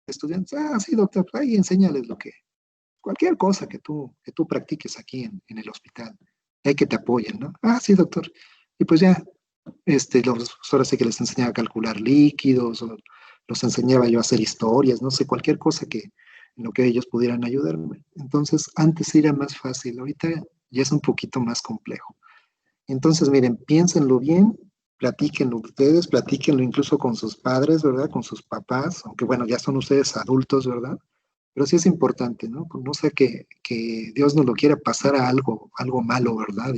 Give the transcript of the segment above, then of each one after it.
estudiantes, sí, doctor, ahí enséñales cualquier cosa que tú practiques aquí en el hospital, hay que te apoyen, ¿no? Sí, doctor. Y pues ya, ahora sí que les enseñaba a calcular líquidos, o los enseñaba yo a hacer historias, no sé, cualquier cosa en lo que ellos pudieran ayudarme. Entonces, antes era más fácil, ahorita ya es un poquito más complejo. Entonces, miren, piénsenlo bien, platíquenlo ustedes, platíquenlo incluso con sus padres, ¿verdad? Con sus papás, aunque bueno, ya son ustedes adultos, ¿verdad? Pero sí es importante, ¿no? Pues no sea que Dios nos lo quiera pasar a algo malo, ¿verdad?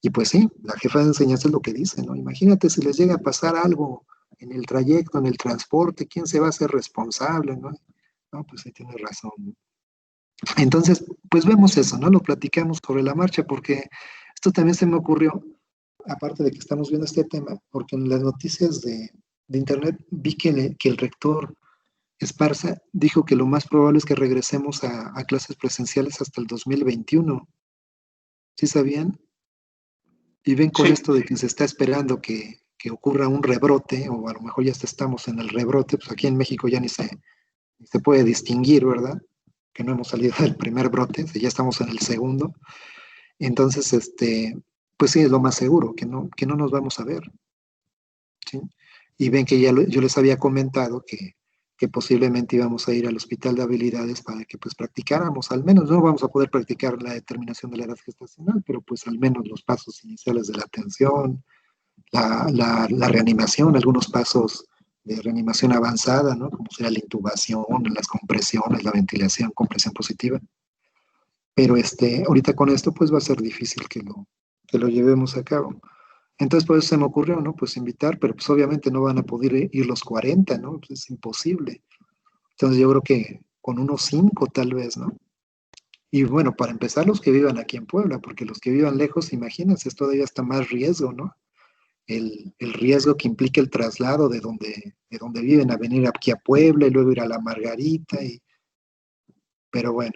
Y pues sí, la jefa de enseñanza es lo que dice, ¿no? Imagínate si les llega a pasar algo en el trayecto, en el transporte, ¿quién se va a hacer responsable, no? No, pues sí tienes razón, ¿no? Entonces, pues vemos eso, ¿no? Lo platicamos sobre la marcha, porque esto también se me ocurrió, aparte de que estamos viendo este tema, porque en las noticias de internet vi que el rector Esparza dijo que lo más probable es que regresemos a clases presenciales hasta el 2021. ¿Sí sabían? Y ven con Sí, esto de que se está esperando que ocurra un rebrote, o a lo mejor ya estamos en el rebrote, pues aquí en México ya ni se puede distinguir, ¿verdad? Que no hemos salido del primer brote, ya estamos en el segundo. Entonces, pues sí, es lo más seguro, que no nos vamos a ver, ¿sí? Y ven que yo les había comentado que posiblemente íbamos a ir al hospital de habilidades para que pues practicáramos, al menos no vamos a poder practicar la determinación de la edad gestacional, pero pues al menos los pasos iniciales de la atención, la reanimación, algunos pasos de reanimación avanzada, ¿no? Como será la intubación, las compresiones, la ventilación, compresión positiva. Pero ahorita con esto pues va a ser difícil que lo llevemos a cabo. Entonces, por eso se me ocurrió, ¿no? Pues invitar, pero pues obviamente no van a poder ir los 40, ¿no? Pues es imposible. Entonces yo creo que con unos 5 tal vez, ¿no? Y bueno, para empezar, los que vivan aquí en Puebla, porque los que vivan lejos, imagínense, es todavía está más riesgo, ¿no? El riesgo que implica el traslado de donde viven a venir aquí a Puebla y luego ir a la Margarita, pero bueno,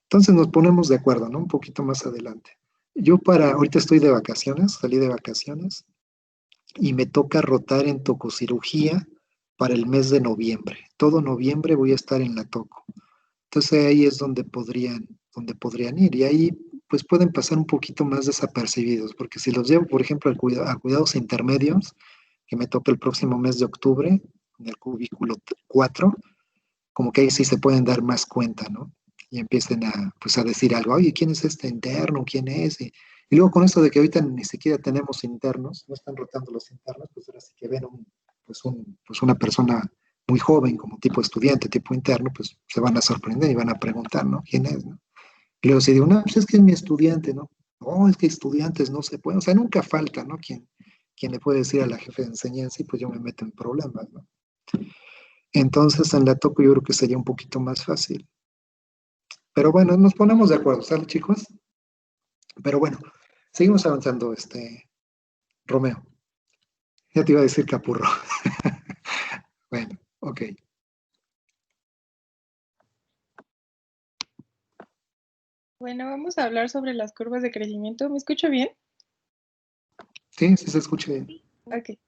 entonces nos ponemos de acuerdo, ¿no? Un poquito más adelante. Ahorita estoy de vacaciones, salí de vacaciones, y me toca rotar en tococirugía para el mes de noviembre. Todo noviembre voy a estar en la toco. Entonces ahí es donde podrían ir y ahí pues pueden pasar un poquito más desapercibidos, porque si los llevo, por ejemplo, a cuidados intermedios, que me toca el próximo mes de octubre, en el cubículo 4, como que ahí sí se pueden dar más cuenta, ¿no? Y empiecen pues a decir algo, oye, ¿quién es este interno? ¿Quién es? Y luego con esto de que ahorita ni siquiera tenemos internos, no están rotando los internos, pues ahora sí que ven pues una persona muy joven, como tipo estudiante, tipo interno, pues se van a sorprender y van a preguntar, ¿no? ¿Quién es? ¿No? Y luego si digo, no, pues es que es mi estudiante, ¿no? No, es que estudiantes no se pueden, o sea, nunca falta, ¿no? Quien le puede decir a la jefe de enseñanza y pues yo me meto en problemas, ¿no? Entonces en la toco yo creo que sería un poquito más fácil. Pero bueno, nos ponemos de acuerdo, ¿sale, chicos? Pero bueno, seguimos avanzando, Romeo. Ya te iba a decir Capurro. Bueno, ok. Bueno, vamos a hablar sobre las curvas de crecimiento. ¿Me escucho bien? Sí, sí se escucha bien. Ok.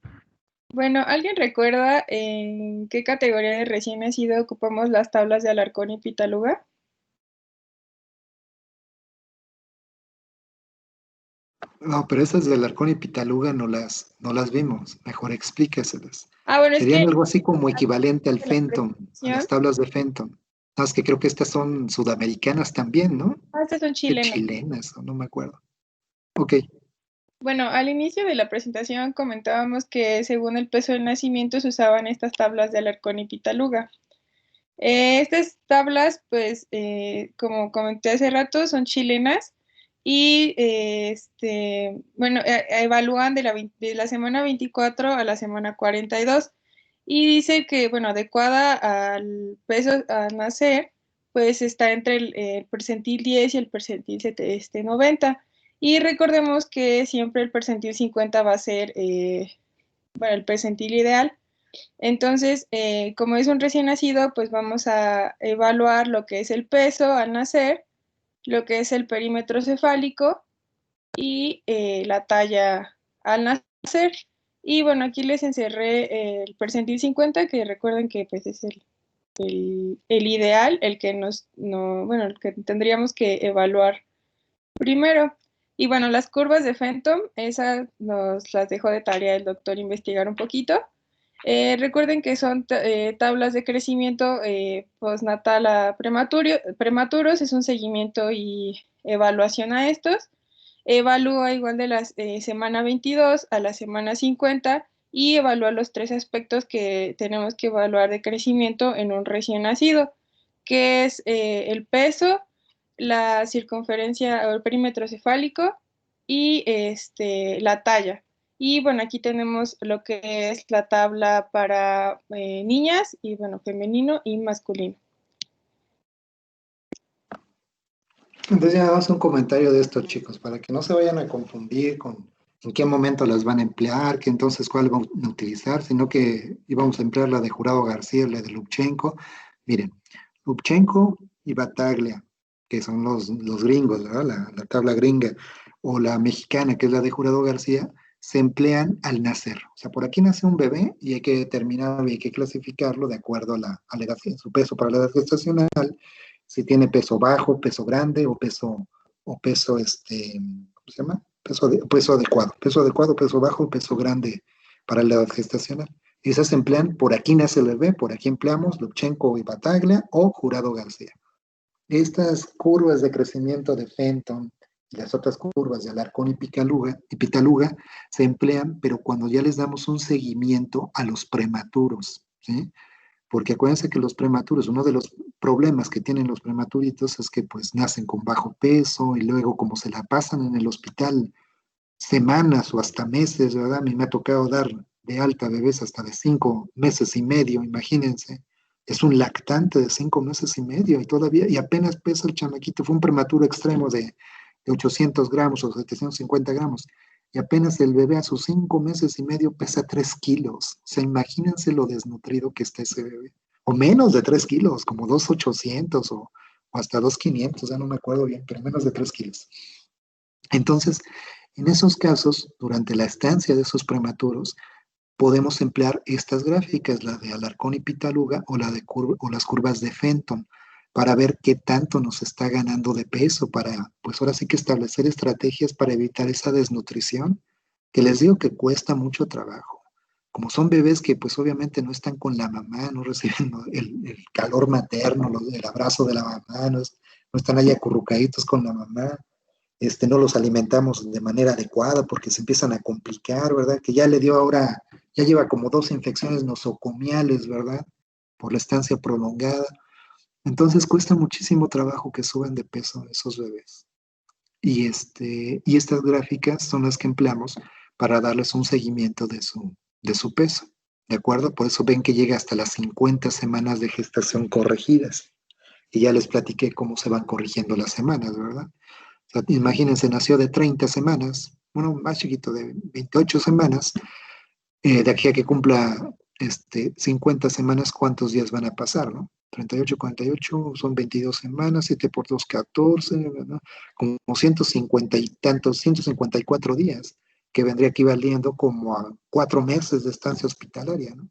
Bueno, ¿alguien recuerda en qué categoría de recién nacido ocupamos las tablas de Alarcón y Pitaluga? No, pero esas de Alarcón y Pitaluga no las vimos. Mejor explícaselas. Bueno, es Serían que algo así como equivalente al de la Fenton, a presentación, las tablas de Fenton. Nada más que creo que estas son sudamericanas también, ¿no? estas son Que chilenas. chilenas, o no me acuerdo. Ok, Bueno, al inicio de la presentación comentábamos que según el peso del nacimiento se usaban estas tablas de Alarcón y Pitaluga. Estas tablas, pues, como comenté hace rato, son chilenas y, bueno, evalúan de la semana 24 a la semana 42 y dice que, bueno, adecuada al peso a nacer, pues está entre el percentil 10 y el percentil 90. Y recordemos que siempre el percentil 50 va a ser, bueno, el percentil ideal. Entonces, como es un recién nacido, pues vamos a evaluar lo que es el peso al nacer, lo que es el perímetro cefálico y la talla al nacer. Y bueno, aquí les encerré el percentil 50, que recuerden que pues es el ideal, el que bueno, el que tendríamos que evaluar primero. Y bueno, las curvas de Fenton, esas nos las dejó de tarea el doctor investigar un poquito. Recuerden que son tablas de crecimiento postnatal a prematuros, es un seguimiento y evaluación a estos. Evalúa igual de la semana 22 a la semana 50 y evalúa los tres aspectos que tenemos que evaluar de crecimiento en un recién nacido, que es el peso, la circunferencia o el perímetro cefálico y la talla. Y bueno, aquí tenemos lo que es la tabla para niñas y bueno, femenino y masculino. Entonces ya vamos a un comentario de esto, chicos, para que no se vayan a confundir con en qué momento las van a emplear, que entonces cuál van a utilizar, sino que íbamos a emplear la de Jurado García, la de Lubchenco. Miren, Lubchenco y Bataglia, que son los gringos, ¿verdad? La tabla gringa, o la mexicana, que es la de Jurado García, se emplean al nacer. O sea, por aquí nace un bebé y hay que determinarlo y hay que clasificarlo de acuerdo a la edad, su peso para la edad gestacional, si tiene peso bajo, peso grande o peso, ¿cómo se llama? Peso adecuado, peso bajo, peso grande para la edad gestacional. Esas se emplean, por aquí nace el bebé, por aquí empleamos Lubchenco y Bataglia o Jurado García. Estas curvas de crecimiento de Fenton y las otras curvas de Alarcón y Pitaluga se emplean, pero cuando ya les damos un seguimiento a los prematuros, ¿sí? Porque acuérdense que los prematuros, uno de los problemas que tienen los prematuritos es que pues nacen con bajo peso y luego como se la pasan en el hospital semanas o hasta meses, ¿verdad? A mí me ha tocado dar de alta bebés hasta de 5 meses y medio, imagínense. Es un lactante de 5 meses y medio y todavía, y apenas pesa el chamaquito, fue un prematuro extremo de 800 gramos o 750 gramos. Y apenas el bebé a sus 5 meses y medio pesa 3 kilos. O sea, imagínense lo desnutrido que está ese bebé. O menos de 3 kilos, como 2,800 o hasta 2,500, ya no me acuerdo bien, pero menos de 3 kilos. Entonces, en esos casos, durante la estancia de esos prematuros, podemos emplear estas gráficas, la de Alarcón y Pitaluga o, o las curvas de Fenton, para ver qué tanto nos está ganando de peso, para, pues ahora sí que establecer estrategias para evitar esa desnutrición, que les digo que cuesta mucho trabajo. Como son bebés que pues obviamente no están con la mamá, no reciben el calor materno, el abrazo de la mamá, no están ahí acurrucaditos con la mamá, no los alimentamos de manera adecuada porque se empiezan a complicar, ¿verdad? Que ya le dio ahora, ya lleva como 2 infecciones nosocomiales, ¿verdad? Por la estancia prolongada. Entonces cuesta muchísimo trabajo que suban de peso esos bebés. Y estas gráficas son las que empleamos para darles un seguimiento de su peso, ¿de acuerdo? Por eso ven que llega hasta las 50 semanas de gestación corregidas. Y ya les platiqué cómo se van corrigiendo las semanas, ¿verdad? Sea, imagínense, nació de 30 semanas, bueno, más chiquito, de 28 semanas, de aquí a que cumpla 50 semanas, ¿cuántos días van a pasar, no? 38, 48, son 22 semanas, 7 por 2, 14, ¿no? Como 150 y tantos, 154 días, que vendría equivaliendo como a 4 meses de estancia hospitalaria, ¿no?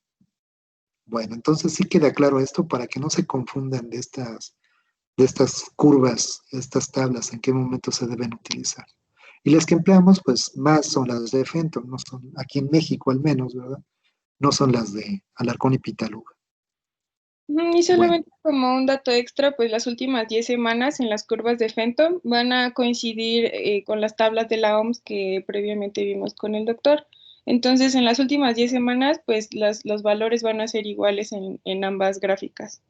Bueno, entonces sí queda claro esto para que no se confundan de estas curvas, estas tablas, en qué momento se deben utilizar. Y las que empleamos, pues más son las de Fenton, no son, aquí en México al menos, ¿verdad? No son las de Alarcón y Pitaluga. Y Bueno, solamente como un dato extra, pues las últimas 10 semanas en las curvas de Fenton van a coincidir con las tablas de la OMS que previamente vimos con el doctor. Entonces, en las últimas 10 semanas, pues los valores van a ser iguales en ambas gráficas.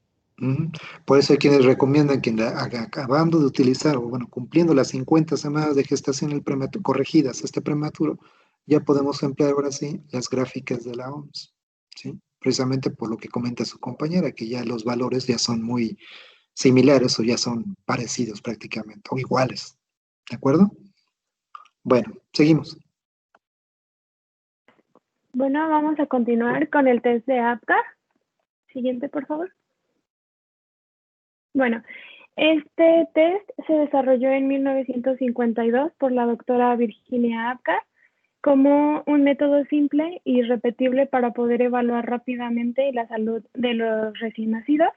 por eso hay quienes recomiendan que acabando de utilizar, o bueno, cumpliendo las 50 semanas de gestación corregidas, este prematuro, ya podemos emplear ahora sí las gráficas de la OMS, ¿sí? Precisamente por lo que comenta su compañera, que ya los valores ya son muy similares o ya son parecidos prácticamente, o iguales, ¿de acuerdo? Bueno, seguimos. Bueno, vamos a continuar con el test de APGAR. Siguiente, por favor. Bueno, este test se desarrolló en 1952 por la doctora Virginia Apgar como un método simple y repetible para poder evaluar rápidamente la salud de los recién nacidos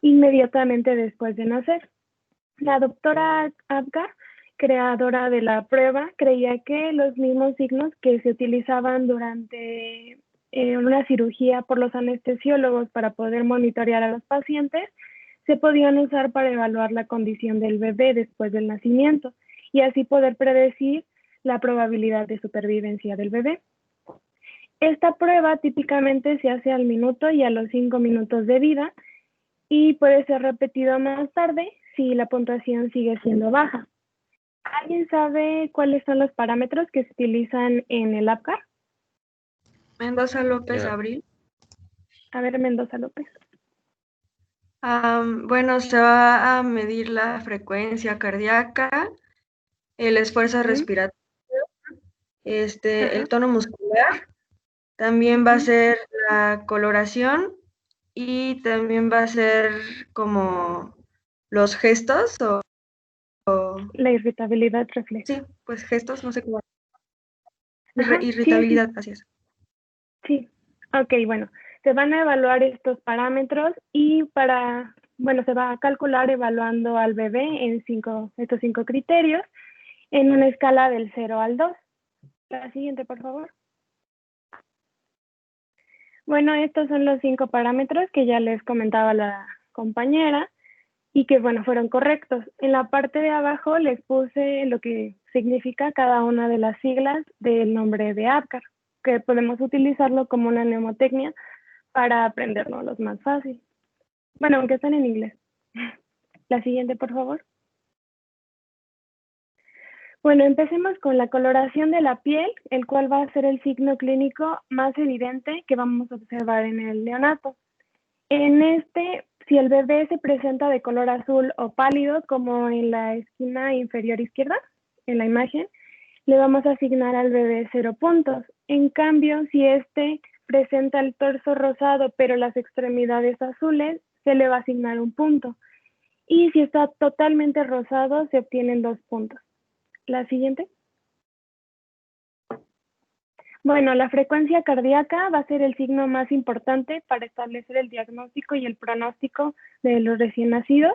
inmediatamente después de nacer. La doctora Apgar, creadora de la prueba, creía que los mismos signos que se utilizaban durante una cirugía por los anestesiólogos para poder monitorear a los pacientes se podían usar para evaluar la condición del bebé después del nacimiento y así poder predecir la probabilidad de supervivencia del bebé. Esta prueba típicamente se hace al minuto y a los 5 minutos de vida y puede ser repetido más tarde si la puntuación sigue siendo baja. ¿Alguien sabe cuáles son los parámetros que se utilizan en el APGAR? Mendoza López Abril. A ver, Mendoza López. Bueno, se va a medir la frecuencia cardíaca, el esfuerzo respiratorio, el tono muscular, también va a ser la coloración y también va a ser como los gestos o la irritabilidad refleja. Sí, pues gestos, no sé cómo. Ajá, irritabilidad, sí. Así es. Sí, ok, bueno, se van a evaluar estos parámetros y se va a calcular evaluando al bebé en estos 5 criterios en una escala del 0 al 2. La siguiente, por favor. Bueno, estos son los 5 parámetros que ya les comentaba la compañera y que, bueno, fueron correctos. En la parte de abajo les puse lo que significa cada una de las siglas del nombre de APGAR, que podemos utilizarlo como una mnemotecnia para aprendernos más fácil. Bueno, aunque están en inglés. La siguiente, por favor. Bueno, empecemos con la coloración de la piel, el cual va a ser el signo clínico más evidente que vamos a observar en el neonato. Si el bebé se presenta de color azul o pálido, como en la esquina inferior izquierda, en la imagen, le vamos a asignar al bebé 0 puntos. En cambio, si presenta el torso rosado, pero las extremidades azules, se le va a asignar 1 punto. Y si está totalmente rosado, se obtienen 2 puntos. La siguiente. Bueno, la frecuencia cardíaca va a ser el signo más importante para establecer el diagnóstico y el pronóstico de los recién nacidos.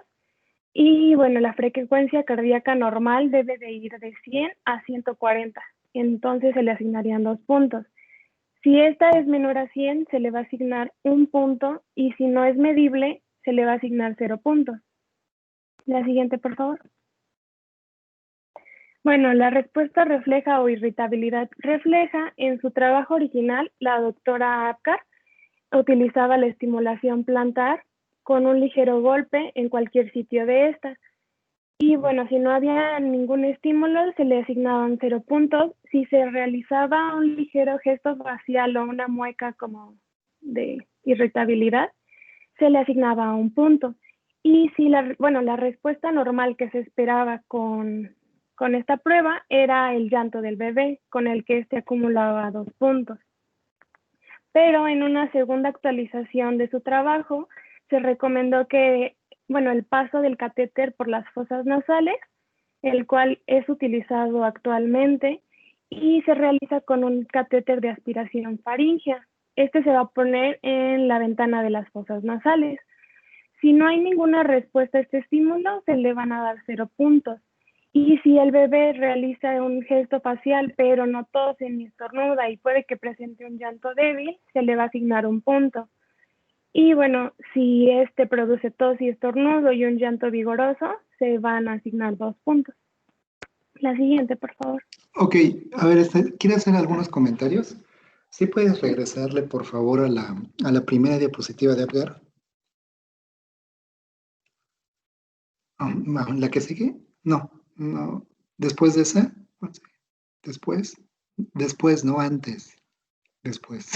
Y bueno, la frecuencia cardíaca normal debe de ir de 100 a 140. Entonces se le asignarían 2 puntos. Si esta es menor a 100, se le va a asignar 1 punto y si no es medible, se le va a asignar 0 puntos. La siguiente, por favor. Bueno, la respuesta refleja o irritabilidad refleja, en su trabajo original, la doctora Apgar utilizaba la estimulación plantar con un ligero golpe en cualquier sitio de esta. Y bueno, si no había ningún estímulo, se le asignaban 0 puntos. Si se realizaba un ligero gesto facial o una mueca como de irritabilidad, se le asignaba 1 punto. Y si la respuesta normal que se esperaba con esta prueba era el llanto del bebé, con el que acumulaba 2 puntos. Pero en una segunda actualización de su trabajo, se recomendó que, el paso del catéter por las fosas nasales, el cual es utilizado actualmente, y se realiza con un catéter de aspiración faríngea. Se va a poner en la ventana de las fosas nasales. Si no hay ninguna respuesta a este estímulo, se le van a dar 0 puntos. Y si el bebé realiza un gesto facial, pero no tose ni estornuda y puede que presente un llanto débil, se le va a asignar 1 punto. Y bueno, si produce tos y estornudo y un llanto vigoroso, se van a asignar 2 puntos. La siguiente, por favor. Ok, a ver, ¿quiere hacer algunos comentarios? ¿Sí puedes regresarle, por favor, a la primera diapositiva de Apgar? ¿La que sigue? No. ¿Después de esa? Después, no antes. Después.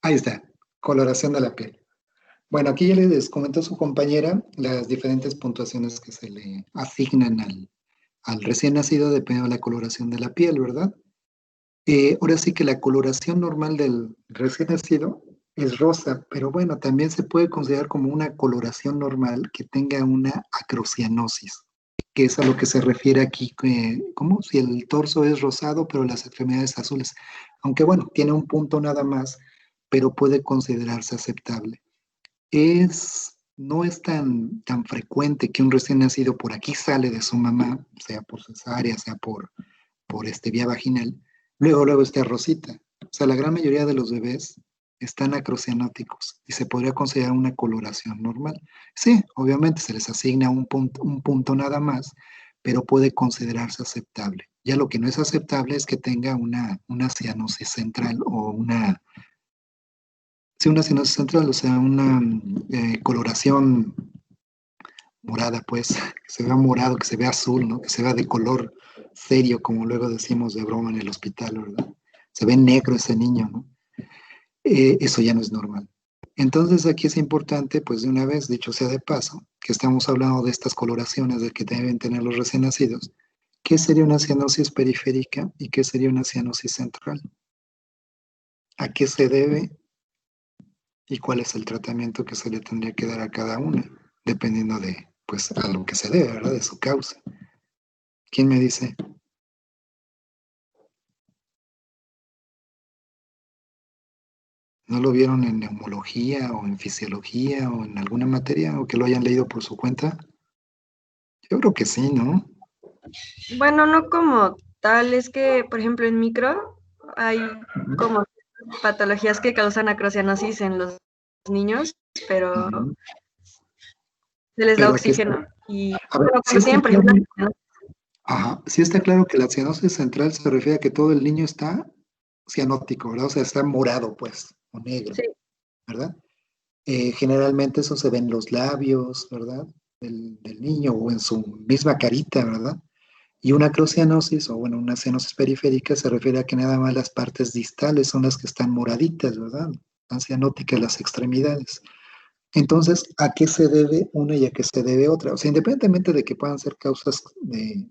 Ahí está, coloración de la piel. Bueno, aquí ya les comentó su compañera las diferentes puntuaciones que se le asignan al recién nacido dependiendo de la coloración de la piel, ¿verdad? Ahora sí que la coloración normal del recién nacido es rosa, pero bueno, también se puede considerar como una coloración normal que tenga una acrocianosis, que es a lo que se refiere aquí, como si el torso es rosado, pero las extremidades azules. Aunque bueno, tiene un punto nada más, pero puede considerarse aceptable. Es no es tan frecuente que un recién nacido por aquí sale de su mamá, sea por cesárea, sea por vía vaginal, luego esté rosita. O sea, la gran mayoría de los bebés están acrocianóticos y se podría considerar una coloración normal. Sí, obviamente se les asigna un punto nada más, pero puede considerarse aceptable. Ya lo que no es aceptable es que tenga una cianosis central o una cianosis central, o sea, una coloración morada, pues, que se vea morado, que se vea azul, ¿no? Que se vea de color serio, como luego decimos de broma en el hospital, ¿verdad? Se ve negro ese niño, ¿no? Eso ya no es normal. Entonces aquí es importante, pues de una vez, dicho sea de paso, que estamos hablando de estas coloraciones de que deben tener los recién nacidos. ¿Qué sería una cianosis periférica y qué sería una cianosis central? ¿A qué se debe y cuál es el tratamiento que se le tendría que dar a cada una? Dependiendo de, pues, a lo que se debe, ¿verdad? De su causa. ¿Quién me dice? ¿No lo vieron en neumología o en fisiología o en alguna materia o que lo hayan leído por su cuenta? Yo creo que sí, ¿no? Bueno, no como tal, es que, por ejemplo, en micro hay como patologías que causan acrocianosis en los niños, pero se les da Pero aquí oxígeno. Y a ver, bueno, sí como está tienen, por claro, ejemplo, sí está claro que la cianosis central se refiere a que todo el niño está cianótico, ¿verdad? O sea, está morado, pues, o negro, sí, ¿verdad? Generalmente eso se ve en los labios, ¿verdad? Del niño o en su misma carita, ¿verdad? Y una acrocianosis, o bueno, una cianosis periférica se refiere a que nada más las partes distales son las que están moraditas, ¿verdad? Están cianóticas las extremidades. Entonces, ¿a qué se debe una y a qué se debe otra? O sea, independientemente de que puedan ser causas de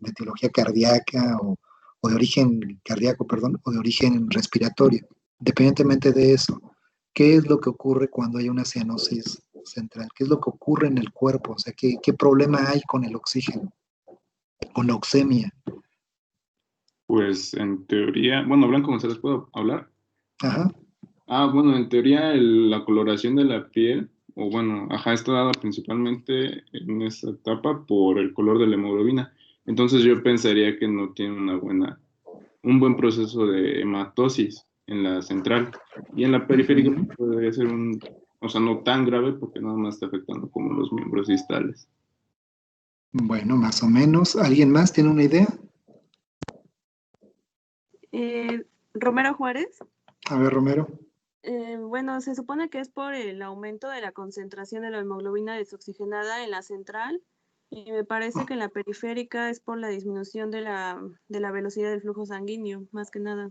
etiología cardíaca o de origen cardíaco, perdón, o de origen respiratorio, independientemente de eso, ¿qué es lo que ocurre cuando hay una cianosis central? ¿Qué es lo que ocurre en el cuerpo? O sea, ¿qué problema hay con el oxígeno, con la oxemia? Pues en teoría, bueno, Blanco González, ¿puedo hablar? Ajá. Bueno, en teoría la coloración de la piel, o bueno, está dada principalmente en esta etapa por el color de la hemoglobina. Entonces yo pensaría que no tiene un buen proceso de hematosis en la central. Y en la periférica Ujú. podría ser o sea, no tan grave porque nada más está afectando como los miembros distales. Bueno, más o menos. ¿Alguien más tiene una idea? Romero Juárez. A ver, Romero. Bueno, se supone que es por el aumento de la concentración de la hemoglobina desoxigenada en la central y me parece que en la periférica es por la disminución de la velocidad del flujo sanguíneo, más que nada.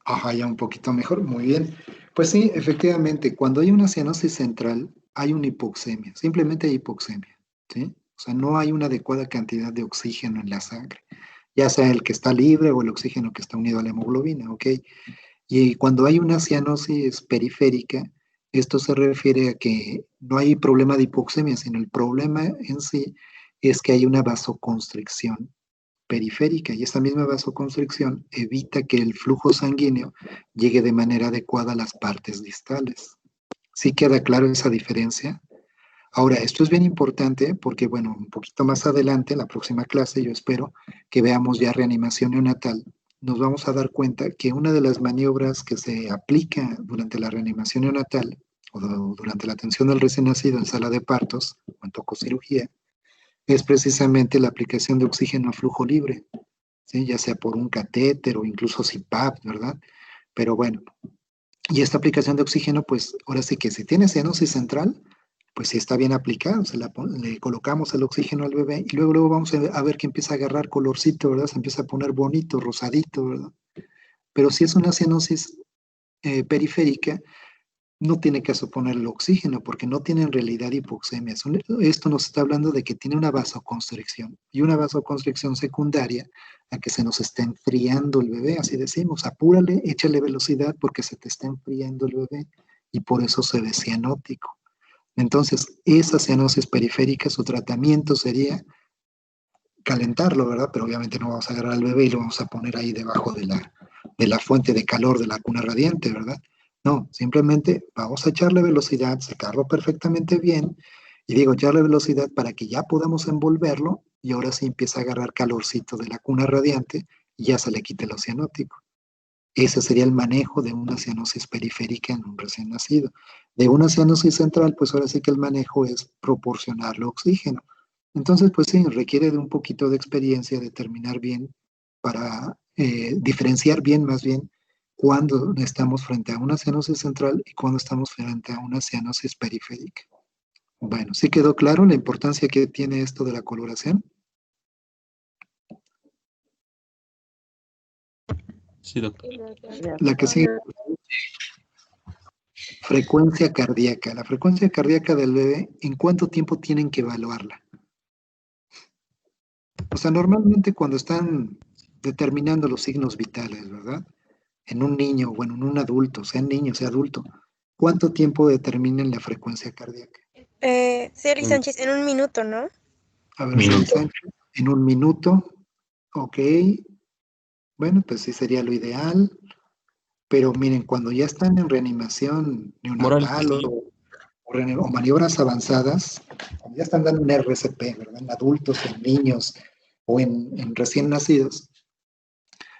Ajá, ya un poquito mejor, muy bien. Pues sí, efectivamente, cuando hay una cianosis central, hay una hipoxemia, simplemente hay hipoxemia, ¿sí? O sea, no hay una adecuada cantidad de oxígeno en la sangre, ya sea el que está libre o el oxígeno que está unido a la hemoglobina, ¿ok? Y cuando hay una cianosis periférica, esto se refiere a que no hay problema de hipoxemia, sino el problema en sí es que hay una vasoconstricción periférica y esta misma vasoconstricción evita que el flujo sanguíneo llegue de manera adecuada a las partes distales. ¿Sí queda claro esa diferencia? Ahora, esto es bien importante porque, bueno, un poquito más adelante, en la próxima clase, yo espero que veamos ya reanimación neonatal. Nos vamos a dar cuenta que una de las maniobras que se aplica durante la reanimación neonatal o durante la atención del recién nacido en sala de partos o en tococirugía es precisamente la aplicación de oxígeno a flujo libre, ¿sí? Ya sea por un catéter o incluso CPAP, ¿verdad? Pero bueno, y esta aplicación de oxígeno, pues ahora sí que si tiene cianosis central, pues si está bien aplicado, le colocamos el oxígeno al bebé y luego vamos a ver que empieza a agarrar colorcito, ¿verdad? Se empieza a poner bonito, rosadito, ¿verdad? Pero si es una cianosis periférica, no tiene caso ponerle oxígeno porque no tiene en realidad hipoxemia. Esto nos está hablando de que tiene una vasoconstricción y una vasoconstricción secundaria a que se nos está enfriando el bebé, así decimos, apúrale, échale velocidad porque se te está enfriando el bebé y por eso se ve cianótico. Entonces, esa cianosis periférica, su tratamiento sería calentarlo, ¿verdad? Pero obviamente no vamos a agarrar al bebé y lo vamos a poner ahí debajo de la fuente de calor de la cuna radiante, ¿verdad? No, simplemente vamos a echarle velocidad, secarlo perfectamente bien Y digo, ya la velocidad para que ya podamos envolverlo y ahora sí empieza a agarrar calorcito de la cuna radiante y ya se le quite el cianótico. Ese sería el manejo de una cianosis periférica en un recién nacido. De una cianosis central, pues ahora sí que el manejo es proporcionarle oxígeno. Entonces, pues sí, requiere de un poquito de experiencia, determinar bien para diferenciar bien más bien cuando estamos frente a una cianosis central y cuando estamos frente a una cianosis periférica. Bueno, ¿sí quedó claro la importancia que tiene esto de la coloración? Sí, doctor. La que sigue, frecuencia cardíaca. La frecuencia cardíaca del bebé, ¿en cuánto tiempo tienen que evaluarla? O sea, normalmente cuando están determinando los signos vitales, ¿verdad? En un niño, bueno, en un adulto, sea niño, sea adulto, ¿cuánto tiempo determinan la frecuencia cardíaca? Celi Sánchez, en un minuto, ¿no? A ver, Celi Sánchez, en un minuto, ok. Bueno, pues sí sería lo ideal. Pero miren, cuando ya están en reanimación neonatal o maniobras avanzadas, cuando ya están dando un RCP, ¿verdad? En adultos, en niños o en recién nacidos,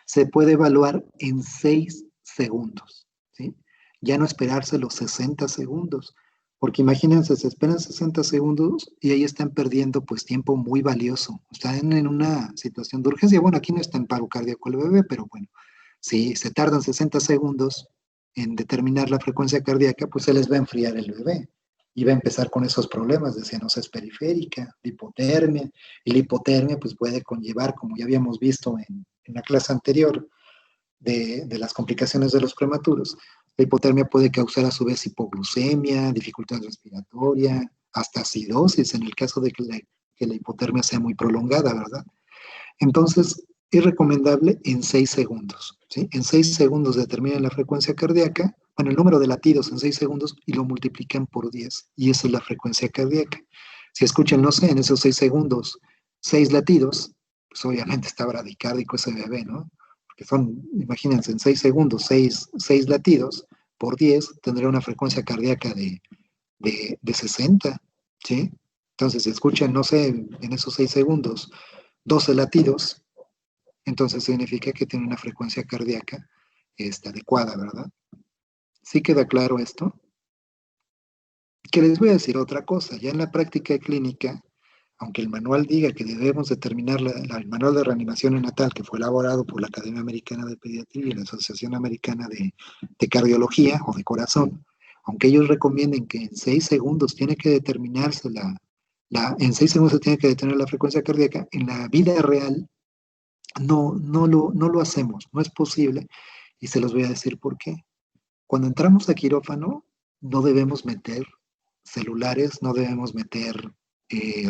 se puede evaluar en 6 segundos, ¿sí? Ya no esperarse los 60 segundos, porque imagínense, se esperan 60 segundos y ahí están perdiendo pues tiempo muy valioso. Están en una situación de urgencia. Bueno, aquí no está en paro cardíaco el bebé, pero bueno, si se tardan 60 segundos en determinar la frecuencia cardíaca, pues se les va a enfriar el bebé y va a empezar con esos problemas de cianosis periférica, de hipotermia, y la hipotermia pues puede conllevar, como ya habíamos visto en la clase anterior, de las complicaciones de los prematuros. La hipotermia puede causar a su vez hipoglucemia, dificultad respiratoria, hasta acidosis en el caso de que la hipotermia sea muy prolongada, ¿verdad? Entonces, es recomendable en 6 segundos, ¿sí? En 6 segundos determinan la frecuencia cardíaca, bueno, el número de latidos en 6 segundos y lo multiplican por 10, y esa es la frecuencia cardíaca. Si escuchan, no sé, en esos 6 segundos, 6 latidos, pues obviamente está bradicárdico ese bebé, ¿no? Porque son, imagínense, en 6 segundos, 6 latidos por 10, tendrá una frecuencia cardíaca de 60, ¿sí? Entonces, si escuchan, no sé, en esos 6 segundos, 12 latidos, entonces significa que tiene una frecuencia cardíaca adecuada, ¿verdad? ¿Sí queda claro esto? Que les voy a decir otra cosa, ya en la práctica clínica, aunque el manual diga que debemos determinar el manual de reanimación neonatal que fue elaborado por la Academia Americana de Pediatría y la Asociación Americana de Cardiología o de Corazón, aunque ellos recomienden que en 6 segundos tiene que determinarse en 6 segundos se tiene que detener la frecuencia cardíaca, en la vida real no lo hacemos, no es posible, y se los voy a decir por qué. Cuando entramos a quirófano, no debemos meter celulares, no debemos meter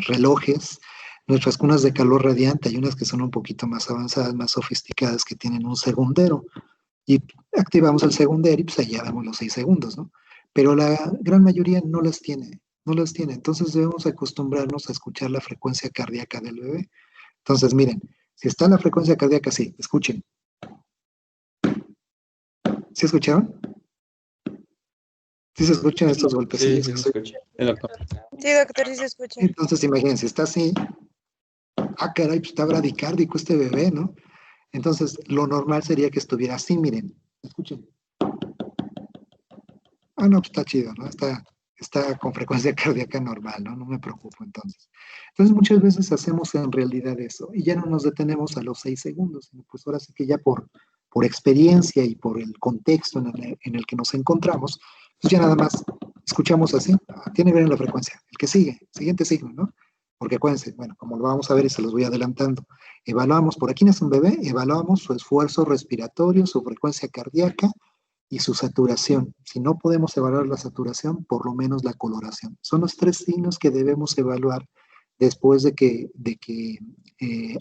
relojes. Nuestras cunas de calor radiante, hay unas que son un poquito más avanzadas, más sofisticadas, que tienen un segundero, y activamos el segundero y pues allá vemos los 6 segundos, ¿no? Pero la gran mayoría no las tiene, no las tiene. Entonces debemos acostumbrarnos a escuchar la frecuencia cardíaca del bebé. Entonces, miren, si está la frecuencia cardíaca, sí, escuchen. ¿Sí escucharon? ¿Sí se escuchan estos golpecillos? Sí, se escucha. El doctor. Sí, doctor, sí se escucha. Entonces, imagínense, está así. Caray, pues está bradicárdico este bebé, ¿no? Entonces, lo normal sería que estuviera así, miren. Escuchen. No, pues está chido, ¿no? Está con frecuencia cardíaca normal, ¿no? No me preocupo entonces. Entonces, muchas veces hacemos en realidad eso y ya no nos detenemos a los 6 segundos, sino pues ahora sí que ya por experiencia y por el contexto en el que nos encontramos, pues ya nada más escuchamos así, tiene que ver en la frecuencia, el que sigue, siguiente signo, ¿no? Porque acuérdense, bueno, como lo vamos a ver y se los voy adelantando, evaluamos, por aquí nace un bebé, evaluamos su esfuerzo respiratorio, su frecuencia cardíaca y su saturación. Si no podemos evaluar la saturación, por lo menos la coloración. Son los 3 signos que debemos evaluar después de que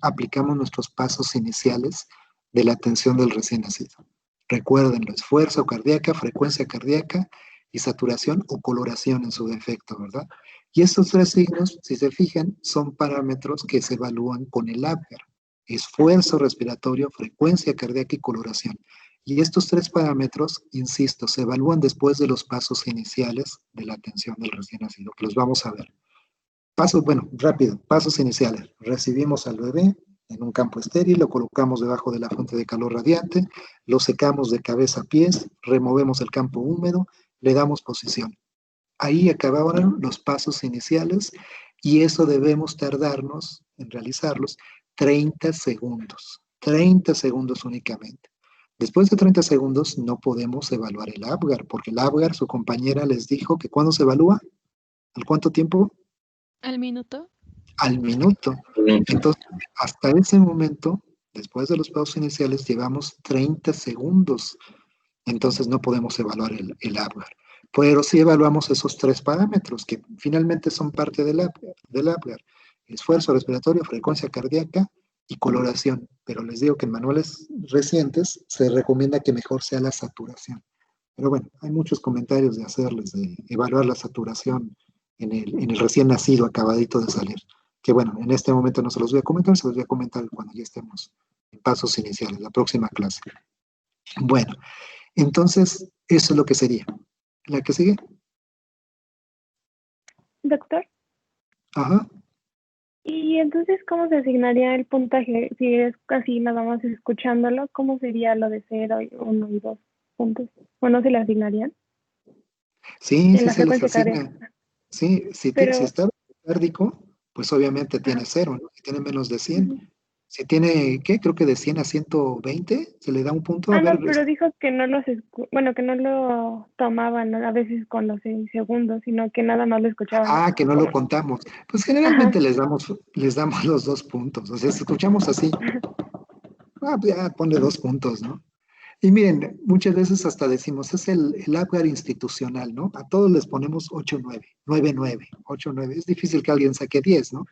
aplicamos nuestros pasos iniciales de la atención del recién nacido. Recuérdenlo, esfuerzo cardíaca, frecuencia cardíaca y saturación o coloración en su defecto, ¿verdad? Y estos 3 signos, si se fijan, son parámetros que se evalúan con el Apgar. Esfuerzo respiratorio, frecuencia cardíaca y coloración. Y estos 3 parámetros, insisto, se evalúan después de los pasos iniciales de la atención del recién nacido, que los vamos a ver. Pasos, bueno, rápido, pasos iniciales. Recibimos al bebé en un campo estéril, lo colocamos debajo de la fuente de calor radiante, lo secamos de cabeza a pies, removemos el campo húmedo, le damos posición. Ahí acabaron los pasos iniciales y eso debemos tardarnos en realizarlos 30 segundos. 30 segundos únicamente. Después de 30 segundos no podemos evaluar el Apgar, porque el Apgar, su compañera les dijo que ¿cuándo se evalúa? ¿Al cuánto tiempo? ¿Al minuto? Al minuto. Entonces, hasta ese momento, después de los pasos iniciales, llevamos 30 segundos. Entonces no podemos evaluar el Apgar. Pero sí evaluamos esos 3 parámetros que finalmente son parte del Apgar. Esfuerzo respiratorio, frecuencia cardíaca y coloración. Pero les digo que en manuales recientes se recomienda que mejor sea la saturación. Pero bueno, hay muchos comentarios de hacerles, de evaluar la saturación en el recién nacido, acabadito de salir. Que bueno, en este momento no se los voy a comentar, se los voy a comentar cuando ya estemos en pasos iniciales, la próxima clase. Bueno, entonces, eso es lo que sería. ¿La que sigue? Doctor, Ajá. ¿y entonces cómo se asignaría el puntaje? Si es así nada más escuchándolo, ¿cómo sería lo de 0, 1 y 2 puntos? ¿O no se le asignarían? Sí, En sí la se les frecuencia asigna. cardíaca. Sí, si Pero, está cardíaco, pues obviamente tiene 0, ¿no? Si tiene menos de 100. ujú. Si tiene, ¿qué? Creo que de 100 a 120 se le da un punto. A No, ver, pero dijo que no bueno, que no lo tomaban, ¿no? A veces con los segundos, sino que nada más lo escuchaban. que no lo contamos. Pues Ajá. generalmente les damos los 2 puntos. O sea, si escuchamos así, pues ya ponle 2 puntos, ¿no? Y miren, muchas veces hasta decimos, es el Apgar institucional, ¿no? A todos les ponemos 8-9, 9-9, 8-9. Es difícil que alguien saque 10, ¿no?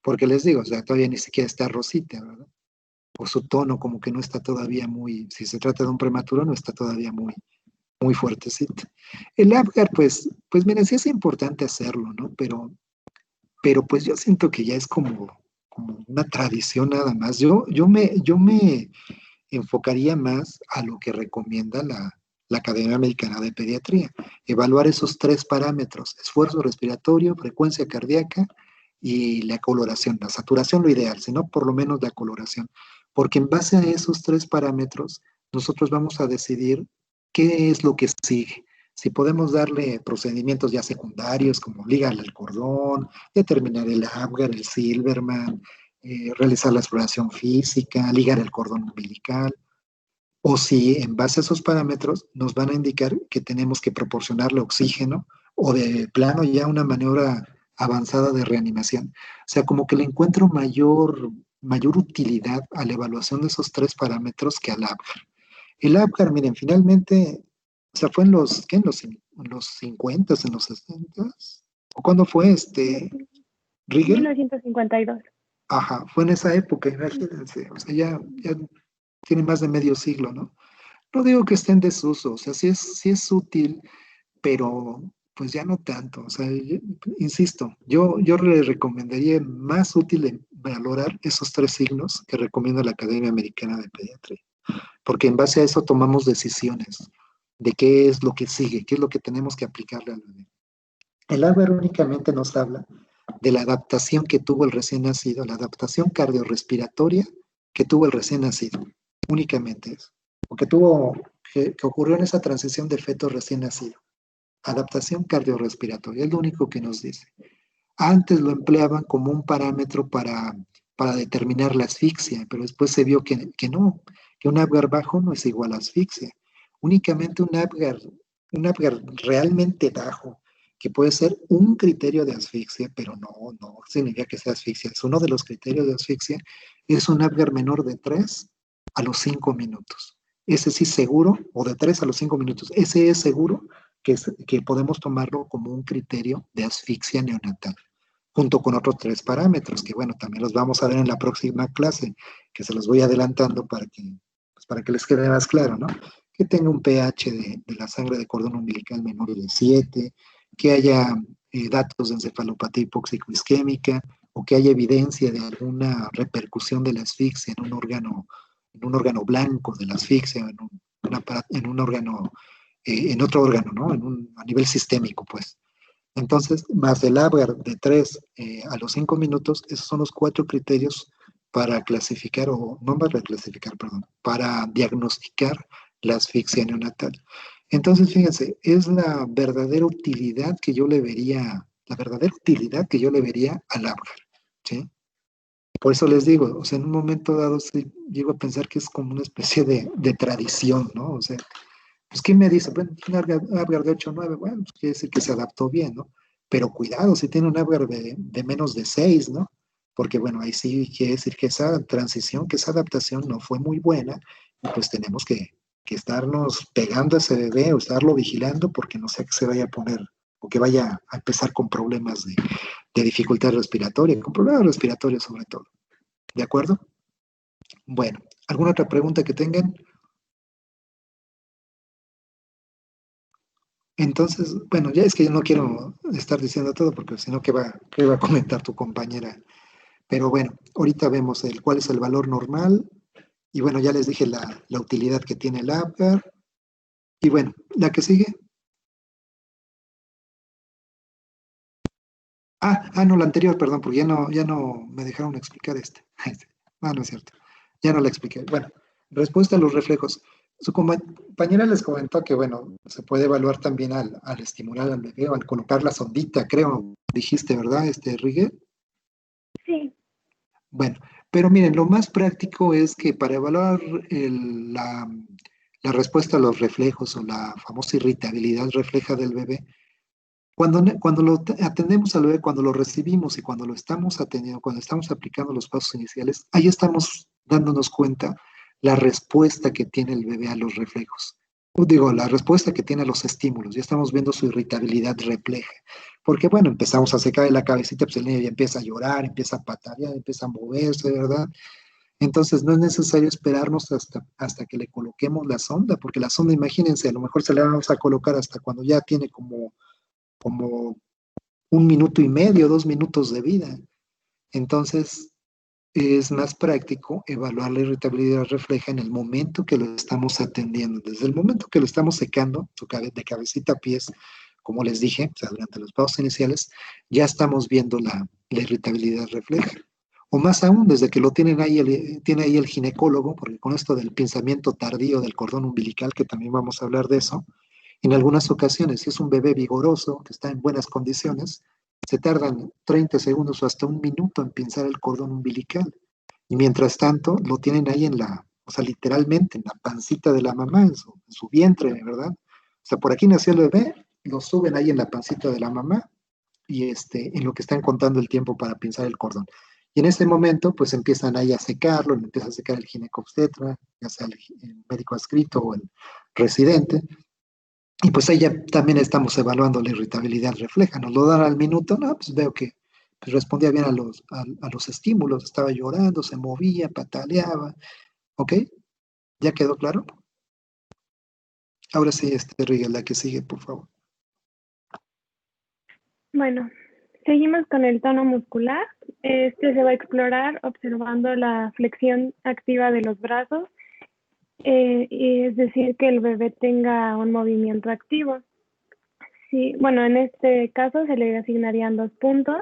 Porque les digo, o sea, todavía ni siquiera está Rosita, ¿verdad? O su tono como que no está todavía muy, si se trata de un prematuro, no está todavía muy, muy fuertecito. El Apgar, pues miren, sí es importante hacerlo, ¿no? Pero pues yo siento que ya es como una tradición nada más. Yo me enfocaría más a lo que recomienda la Academia Americana de Pediatría. Evaluar esos 3 parámetros: esfuerzo respiratorio, frecuencia cardíaca y la coloración. La saturación lo ideal, sino por lo menos la coloración. Porque en base a esos 3 parámetros, nosotros vamos a decidir qué es lo que sigue. Si podemos darle procedimientos ya secundarios, como ligarle el cordón, determinar el Apgar, el Silverman, realizar la exploración física, ligar el cordón umbilical, o si en base a esos parámetros nos van a indicar que tenemos que proporcionarle oxígeno o de plano ya una maniobra avanzada de reanimación. O sea, como que le encuentro mayor utilidad a la evaluación de esos 3 parámetros que al Apgar. El Apgar, miren, finalmente, o sea, fue ¿qué? En los 50, en los 60, ¿o cuándo fue Rigel? 1952. Ajá, fue en esa época, imagínense, o sea, ya tiene más de medio siglo, ¿no? No digo que esté en desuso, o sea, sí es útil, pero pues ya no tanto, o sea, insisto, yo le recomendaría más útil en valorar esos 3 signos que recomienda la Academia Americana de Pediatría, porque en base a eso tomamos decisiones de qué es lo que sigue, qué es lo que tenemos que aplicarle al bebé. El Apgar únicamente nos habla de la adaptación que tuvo el recién nacido, la adaptación cardiorrespiratoria que tuvo el recién nacido. Únicamente eso. O que ocurrió en esa transición de feto recién nacido. Adaptación cardiorrespiratoria, es lo único que nos dice. Antes lo empleaban como un parámetro para determinar la asfixia, pero después se vio que no, que un Apgar bajo no es igual a asfixia. Únicamente un Apgar realmente bajo, que puede ser un criterio de asfixia, pero no significa que sea asfixia. Es uno de los criterios de asfixia, es un Apgar menor de 3 a los 5 minutos. Ese sí seguro, o de 3 a los 5 minutos, ese es seguro que podemos tomarlo como un criterio de asfixia neonatal, junto con otros 3 parámetros, que bueno, también los vamos a ver en la próxima clase, que se los voy adelantando para que les quede más claro, ¿no? Que tenga un pH de la sangre de cordón umbilical menor de 7, que haya datos de encefalopatía hipóxico-isquémica, o que haya evidencia de alguna repercusión de la asfixia en un órgano blanco de la asfixia, en un órgano, en otro órgano, ¿no? A nivel sistémico, pues. Entonces, más el Apgar de 3 a los 5 minutos, esos son los 4 criterios para clasificar, o no para clasificar, perdón, para diagnosticar la asfixia neonatal. Entonces, fíjense, es la verdadera utilidad que yo le vería, al Apgar, ¿sí? Por eso les digo, o sea, en un momento dado sí, llego a pensar que es como una especie de tradición, ¿no? O sea, pues, ¿quién me dice? Bueno, un Apgar de 8 o 9, bueno, pues quiere decir que se adaptó bien, ¿no? Pero cuidado, si tiene un Apgar de menos de 6, ¿no? Porque, bueno, ahí sí quiere decir que esa transición, que esa adaptación no fue muy buena, y pues tenemos que estarnos pegando a ese bebé o estarlo vigilando porque no sea que se vaya a poner o que vaya a empezar con problemas de dificultad respiratoria, con problemas respiratorios sobre todo. ¿De acuerdo? Bueno, ¿alguna otra pregunta que tengan? Entonces, bueno, ya es que yo no quiero estar diciendo todo porque si no, qué va a comentar tu compañera? Pero bueno, ahorita vemos cuál es el valor normal y bueno, ya les dije la utilidad que tiene el Apgar. Y bueno, la que sigue. No, la anterior, perdón, porque ya no me dejaron explicar este. No es cierto. Ya no la expliqué. Bueno, respuesta a los reflejos. Su compañera les comentó que, bueno, se puede evaluar también al estimular al bebé o al colocar la sondita, creo, dijiste, ¿verdad, Rigel? Sí. Bueno, pero miren, lo más práctico es que para evaluar la respuesta a los reflejos o la famosa irritabilidad refleja del bebé, cuando atendemos al bebé, cuando lo recibimos y cuando lo estamos atendiendo, cuando estamos aplicando los pasos iniciales, ahí estamos dándonos cuenta la respuesta que tiene el bebé a los reflejos. Digo, la respuesta que tiene a los estímulos. Ya estamos viendo su irritabilidad refleja. Porque, bueno, empezamos a secarle la cabecita, pues el niño ya empieza a llorar, empieza a patalear, empieza a moverse, ¿verdad? Entonces, no es necesario esperarnos hasta que le coloquemos la sonda, porque la sonda, imagínense, a lo mejor se la vamos a colocar hasta cuando ya tiene como 1 minuto y medio, 2 minutos de vida. Entonces, es más práctico evaluar la irritabilidad refleja en el momento que lo estamos atendiendo. Desde el momento que lo estamos secando, de cabecita a pies, como les dije, o sea, durante los pasos iniciales, ya estamos viendo la irritabilidad refleja. O más aún, desde que lo tiene ahí el ginecólogo, porque con esto del pinzamiento tardío del cordón umbilical, que también vamos a hablar de eso, en algunas ocasiones, si es un bebé vigoroso, que está en buenas condiciones, se tardan 30 segundos o hasta 1 minuto en pinzar el cordón umbilical. Y mientras tanto, lo tienen ahí o sea, literalmente en la pancita de la mamá, en su vientre, ¿verdad? O sea, por aquí nació el bebé, lo suben ahí en la pancita de la mamá y en lo que están contando el tiempo para pinzar el cordón. Y en ese momento, pues empiezan ahí a secarlo, empieza a secar el ginecobstetra, ya sea el médico adscrito o el residente, y pues ahí ya también estamos evaluando la irritabilidad refleja. Nos lo dan al minuto, no, pues veo que pues respondía bien a los estímulos, estaba llorando, se movía, pataleaba, ¿ok? ¿Ya quedó claro? Ahora sí, Rigel, la que sigue, por favor. Bueno, seguimos con el tono muscular. Este se va a explorar observando la flexión activa de los brazos, y es decir, que el bebé tenga un movimiento activo. Sí, bueno, en este caso se le asignarían 2 puntos.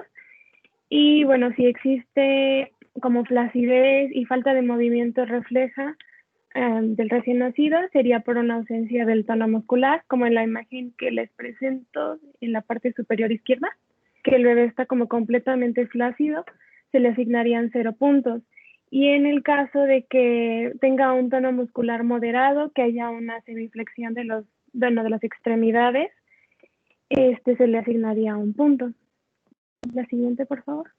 Y bueno, si existe como flacidez y falta de movimiento refleja del recién nacido, sería por una ausencia del tono muscular, como en la imagen que les presento en la parte superior izquierda, que el bebé está como completamente flácido, se le asignarían 0 puntos. Y en el caso de que tenga un tono muscular moderado, que haya una semiflexión de las extremidades, se le asignaría 1 punto. La siguiente, por favor.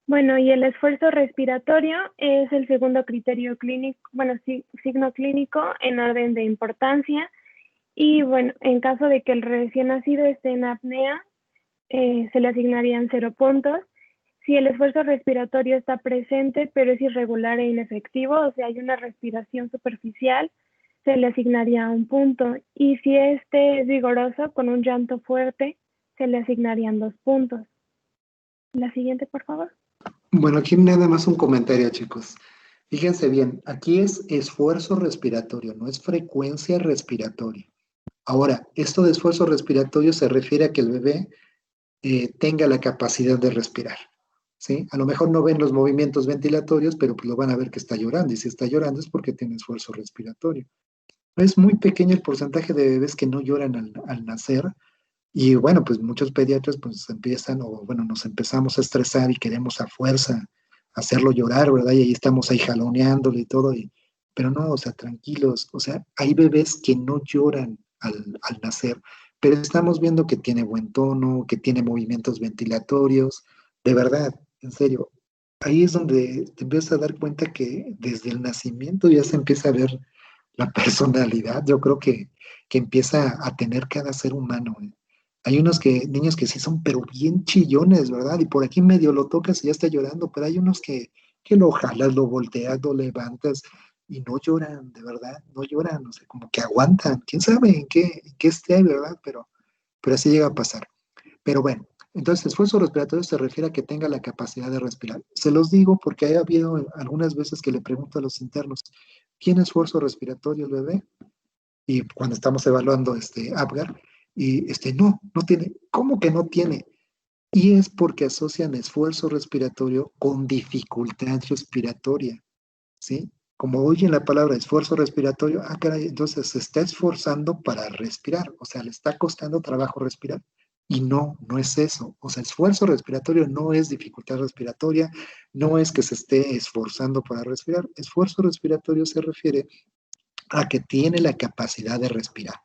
Bueno, y el esfuerzo respiratorio es el segundo criterio clínico, bueno, signo clínico en orden de importancia. Y bueno, en caso de que el recién nacido esté en apnea, se le asignarían 0 puntos. Si el esfuerzo respiratorio está presente, pero es irregular e inefectivo, o sea, hay una respiración superficial, se le asignaría 1 punto. Y si este es vigoroso, con un llanto fuerte, se le asignarían 2 puntos. La siguiente, por favor. Bueno, aquí nada más un comentario, chicos. Fíjense bien, aquí es esfuerzo respiratorio, no es frecuencia respiratoria. Ahora, esto de esfuerzo respiratorio se refiere a que el bebé tenga la capacidad de respirar, ¿sí? A lo mejor no ven los movimientos ventilatorios, pero pues lo van a ver que está llorando, y si está llorando es porque tiene esfuerzo respiratorio. Es muy pequeño el porcentaje de bebés que no lloran al nacer, y bueno, pues muchos pediatras pues empiezan, o bueno, nos empezamos a estresar y queremos a fuerza hacerlo llorar, ¿verdad? Y ahí estamos ahí jaloneándole y todo, pero no, o sea, tranquilos, o sea, hay bebés que no lloran al nacer, pero estamos viendo que tiene buen tono, que tiene movimientos ventilatorios, de verdad, en serio. Ahí es donde te empiezas a dar cuenta que desde el nacimiento ya se empieza a ver la personalidad, yo creo que empieza a tener cada ser humano. Hay niños que sí son, pero bien chillones, ¿verdad? Y por aquí medio lo tocas y ya está llorando, pero hay unos que lo jalas, lo volteas, lo levantas y no lloran, de verdad, no lloran, o sea, como que aguantan, quién sabe en qué esté, ¿verdad? Pero así llega a pasar. Pero bueno, entonces esfuerzo respiratorio se refiere a que tenga la capacidad de respirar. Se los digo porque ha habido algunas veces que le pregunto a los internos, ¿tiene esfuerzo respiratorio el bebé? Y cuando estamos evaluando Apgar, y no tiene. ¿Cómo que no tiene? Y es porque asocian esfuerzo respiratorio con dificultad respiratoria, ¿sí? Como oyen la palabra esfuerzo respiratorio, caray, entonces se está esforzando para respirar, o sea, le está costando trabajo respirar. Y no, no es eso. O sea, esfuerzo respiratorio no es dificultad respiratoria, no es que se esté esforzando para respirar. Esfuerzo respiratorio se refiere a que tiene la capacidad de respirar.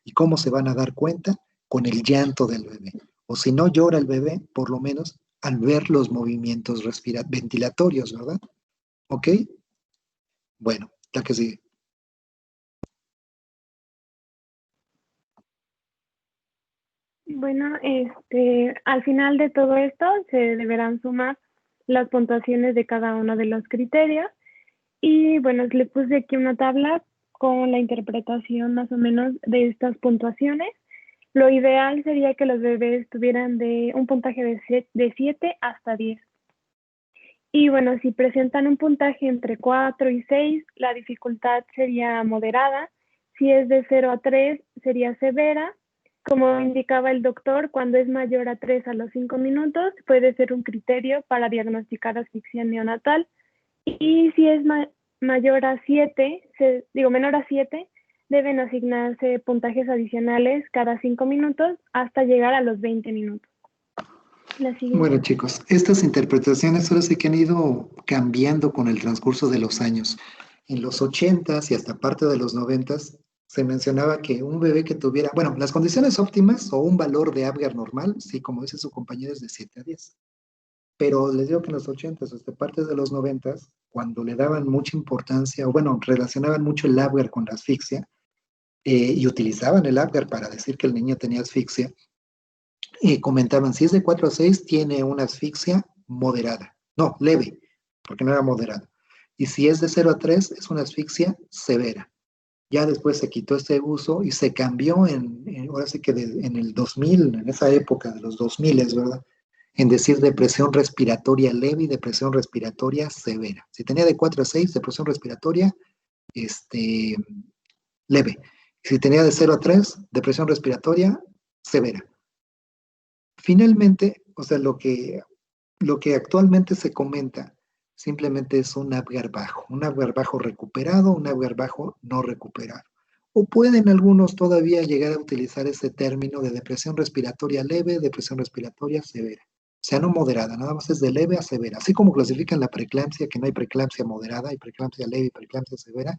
¿Y cómo se van a dar cuenta? Con el llanto del bebé. O si no llora el bebé, por lo menos al ver los movimientos ventilatorios, ¿verdad? ¿Ok? Bueno, ya que sigue. Bueno, al final de todo esto se deberán sumar las puntuaciones de cada uno de los criterios. Y bueno, le puse aquí una tabla con la interpretación más o menos de estas puntuaciones. Lo ideal sería que los bebés tuvieran de un puntaje de 7 hasta 10. Y bueno, si presentan un puntaje entre 4 y 6, la dificultad sería moderada. Si es de 0 a 3, sería severa. Como indicaba el doctor, cuando es mayor a 3 a los 5 minutos, puede ser un criterio para diagnosticar asfixia neonatal. Y si es mayor a 7, menor a 7, deben asignarse puntajes adicionales cada 5 minutos hasta llegar a los 20 minutos. Bueno, chicos, estas interpretaciones ahora sí que han ido cambiando con el transcurso de los años. En los 80s y hasta parte de los 90s se mencionaba que un bebé que tuviera, bueno, las condiciones óptimas o un valor de Apgar normal, sí, como dice su compañero, es de 7 a 10. Pero les digo que en los 80s, hasta parte de los 90s, cuando le daban mucha importancia, o bueno, relacionaban mucho el Apgar con la asfixia, y utilizaban el Apgar para decir que el niño tenía asfixia, y comentaban, si es de 4 a 6, tiene una asfixia moderada. No, leve, porque no era moderada. Y si es de 0 a 3, es una asfixia severa. Ya después se quitó este uso y se cambió ahora sí que en el 2000, en esa época de los 2000, ¿verdad? En decir depresión respiratoria leve y depresión respiratoria severa. Si tenía de 4 a 6, depresión respiratoria leve. Si tenía de 0 a 3, depresión respiratoria severa. Finalmente, o sea, lo que actualmente se comenta simplemente es un Apgar bajo recuperado, un Apgar bajo no recuperado. O pueden algunos todavía llegar a utilizar ese término de depresión respiratoria leve, depresión respiratoria severa. O sea, no moderada, nada más es de leve a severa. Así como clasifican la preeclampsia, que no hay preeclampsia moderada, hay preeclampsia leve y preeclampsia severa,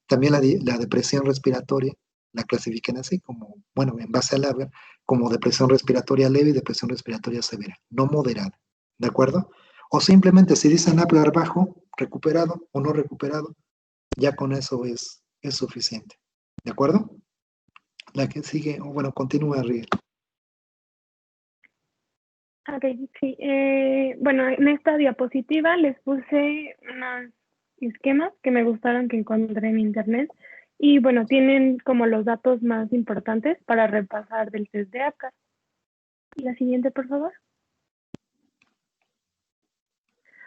también la depresión respiratoria la clasifican así, como, bueno, en base al Apgar, como depresión respiratoria leve y depresión respiratoria severa, no moderada, ¿de acuerdo? O simplemente si dicen Apgar bajo, recuperado o no recuperado, ya con eso es suficiente, ¿de acuerdo? La que sigue, bueno, continúa, Riel. Ok, sí. Bueno, en esta diapositiva les puse unos esquemas que me gustaron que encontré en internet y bueno, tienen como los datos más importantes para repasar del test de Apgar. La siguiente, por favor.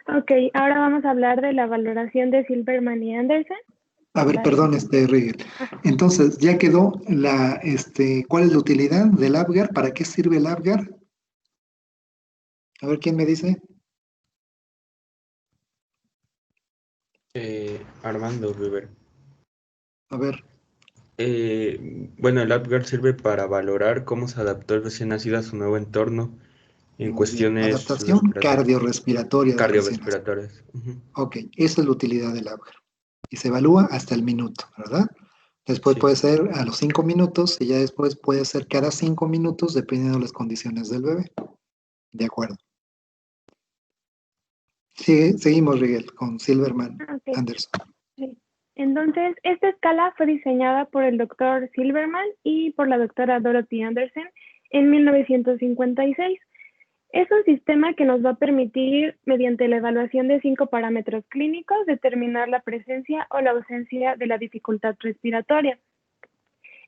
Ok, ahora vamos a hablar de la valoración de Silberman y Andersen. A ver, Gracias. perdón, Rigel. Entonces, ya quedó ¿cuál es la utilidad del Apgar? ¿Para qué sirve el Apgar? A ver, ¿quién me dice? Armando Weber. A ver, Bueno, el AppGuard sirve para valorar cómo se adaptó el recién nacido a su nuevo entorno en muy bien. cuestiones Adaptación respiratorias. cardiorrespiratoria del recién nacido. Cardiorrespiratorias. Ujú. Ok, esa es la utilidad del Apgar. Y se evalúa hasta el minuto, ¿verdad? Después Sí. puede ser a los 5 minutos y ya después puede ser cada 5 minutos dependiendo de las condiciones del bebé. De acuerdo. Seguimos, Rigel, con Silverman Ok. Anderson. Sí. Entonces, esta escala fue diseñada por el doctor Silverman y por la doctora Dorothy Anderson en 1956. Es un sistema que nos va a permitir, mediante la evaluación de 5 parámetros clínicos, determinar la presencia o la ausencia de la dificultad respiratoria.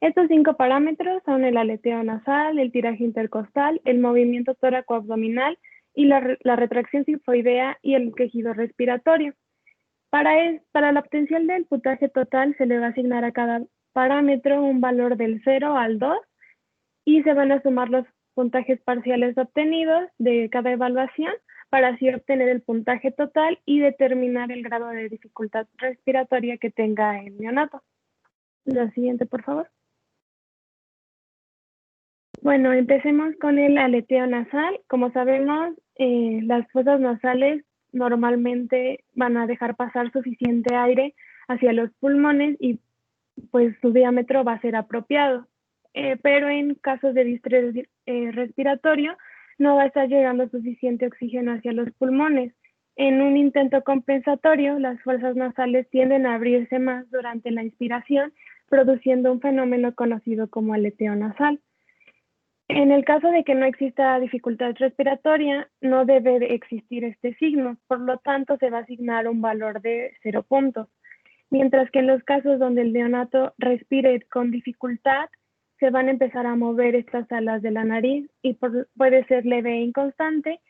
Estos 5 parámetros son el aleteo nasal, el tiraje intercostal, el movimiento tóraco-abdominal y la retracción sifoidea y el quejido respiratorio. Para la obtención del puntaje total se le va a asignar a cada parámetro un valor del 0 al 2 y se van a sumar los puntajes parciales obtenidos de cada evaluación para así obtener el puntaje total y determinar el grado de dificultad respiratoria que tenga el neonato. La siguiente, por favor. Bueno, empecemos con el aleteo nasal. Como sabemos, las fosas nasales normalmente van a dejar pasar suficiente aire hacia los pulmones y pues su diámetro va a ser apropiado. Pero en casos de distrés respiratorio no va a estar llegando suficiente oxígeno hacia los pulmones. En un intento compensatorio, las fosas nasales tienden a abrirse más durante la inspiración, produciendo un fenómeno conocido como aleteo nasal. En el caso de que no exista dificultad respiratoria, no debe de existir este signo, por lo tanto se va a asignar un valor de 0 puntos. Mientras que en los casos donde el neonato respire con dificultad, se van a empezar a mover estas alas de la nariz y puede ser leve e inconstante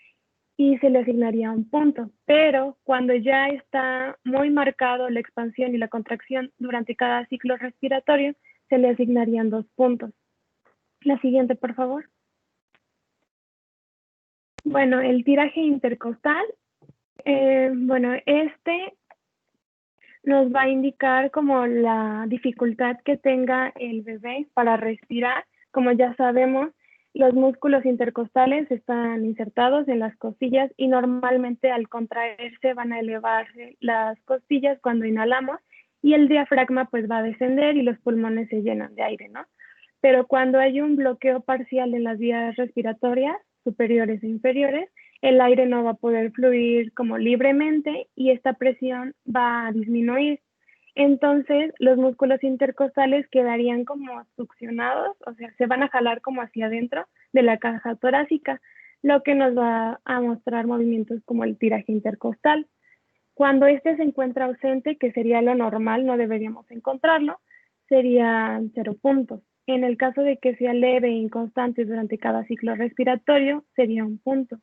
y se le asignaría un punto. Pero cuando ya está muy marcado la expansión y la contracción durante cada ciclo respiratorio, se le asignarían 2 puntos. La siguiente, por favor. Bueno, el tiraje intercostal, nos va a indicar como la dificultad que tenga el bebé para respirar. Como ya sabemos, los músculos intercostales están insertados en las costillas y normalmente al contraerse van a elevarse las costillas cuando inhalamos y el diafragma pues va a descender y los pulmones se llenan de aire, ¿no? Pero cuando hay un bloqueo parcial en las vías respiratorias superiores e inferiores, el aire no va a poder fluir como libremente y esta presión va a disminuir. Entonces, los músculos intercostales quedarían como succionados, o sea, se van a jalar como hacia adentro de la caja torácica, lo que nos va a mostrar movimientos como el tiraje intercostal. Cuando este se encuentra ausente, que sería lo normal, no deberíamos encontrarlo, serían 0 puntos. En el caso de que sea leve e inconstante durante cada ciclo respiratorio, sería 1 punto.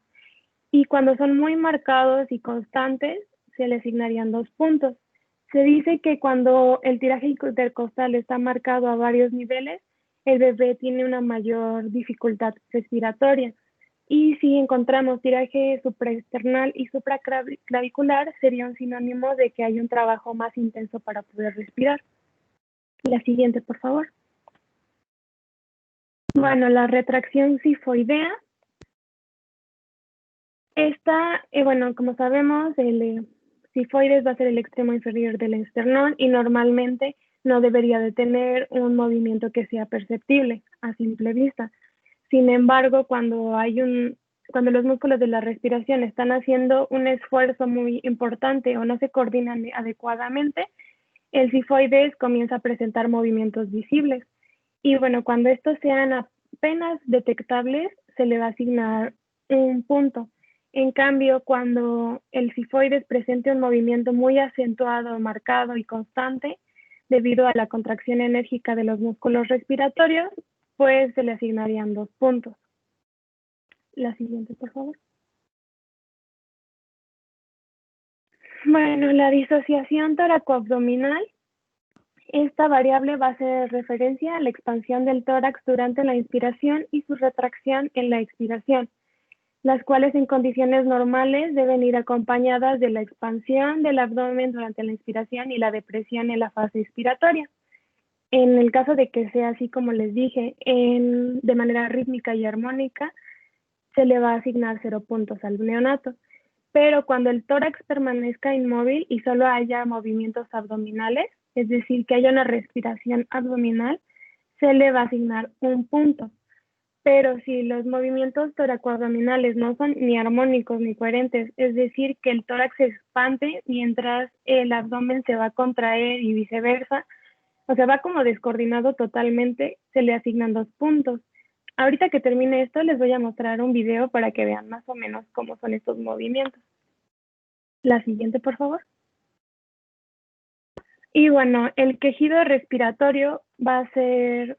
Y cuando son muy marcados y constantes, se le asignarían 2 puntos. Se dice que cuando el tiraje intercostal está marcado a varios niveles, el bebé tiene una mayor dificultad respiratoria. Y si encontramos tiraje supraesternal y supraclavicular, sería un sinónimo de que hay un trabajo más intenso para poder respirar. La siguiente, por favor. Bueno, la retracción sifoidea. Esta, como sabemos, el sifoides va a ser el extremo inferior del esternón y normalmente no debería de tener un movimiento que sea perceptible a simple vista. Sin embargo, cuando los músculos de la respiración están haciendo un esfuerzo muy importante o no se coordinan adecuadamente, el sifoides comienza a presentar movimientos visibles. Y bueno, cuando estos sean apenas detectables, se le va a asignar un punto. En cambio, cuando el sifoides presente un movimiento muy acentuado, marcado y constante, debido a la contracción enérgica de los músculos respiratorios, pues se le asignarían 2 puntos. La siguiente, por favor. Bueno, la disociación toracoabdominal Esta variable va a hacer referencia a la expansión del tórax durante la inspiración y su retracción en la expiración, las cuales en condiciones normales deben ir acompañadas de la expansión del abdomen durante la inspiración y la depresión en la fase expiratoria. En el caso de que sea así como les dije, de manera rítmica y armónica, se le va a asignar 0 puntos al neonato. Pero cuando el tórax permanezca inmóvil y solo haya movimientos abdominales, es decir, que haya una respiración abdominal, se le va a asignar 1 punto. Pero si los movimientos toracoabdominales no son ni armónicos ni coherentes, es decir, que el tórax se expande mientras el abdomen se va a contraer y viceversa, o sea, va como descoordinado totalmente, se le asignan 2 puntos. Ahorita que termine esto, les voy a mostrar un video para que vean más o menos cómo son estos movimientos. La siguiente, por favor. Y bueno, el quejido respiratorio va a ser,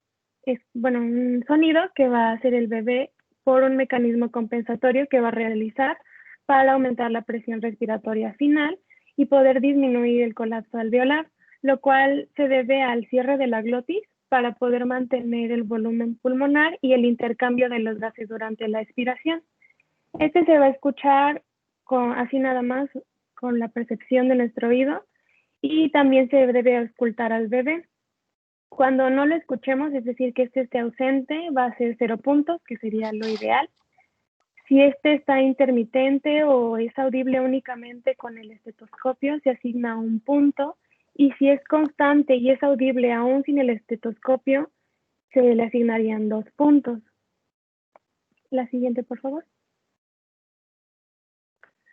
un sonido que va a hacer el bebé por un mecanismo compensatorio que va a realizar para aumentar la presión respiratoria final y poder disminuir el colapso alveolar, lo cual se debe al cierre de la glotis para poder mantener el volumen pulmonar y el intercambio de los gases durante la expiración. Este se va a escuchar así nada más con la percepción de nuestro oído y también se debe auscultar al bebé. Cuando no lo escuchemos, es decir, que este esté ausente, va a ser 0 puntos, que sería lo ideal. Si este está intermitente o es audible únicamente con el estetoscopio, se asigna 1 punto. Y si es constante y es audible aún sin el estetoscopio, se le asignarían 2 puntos. La siguiente, por favor.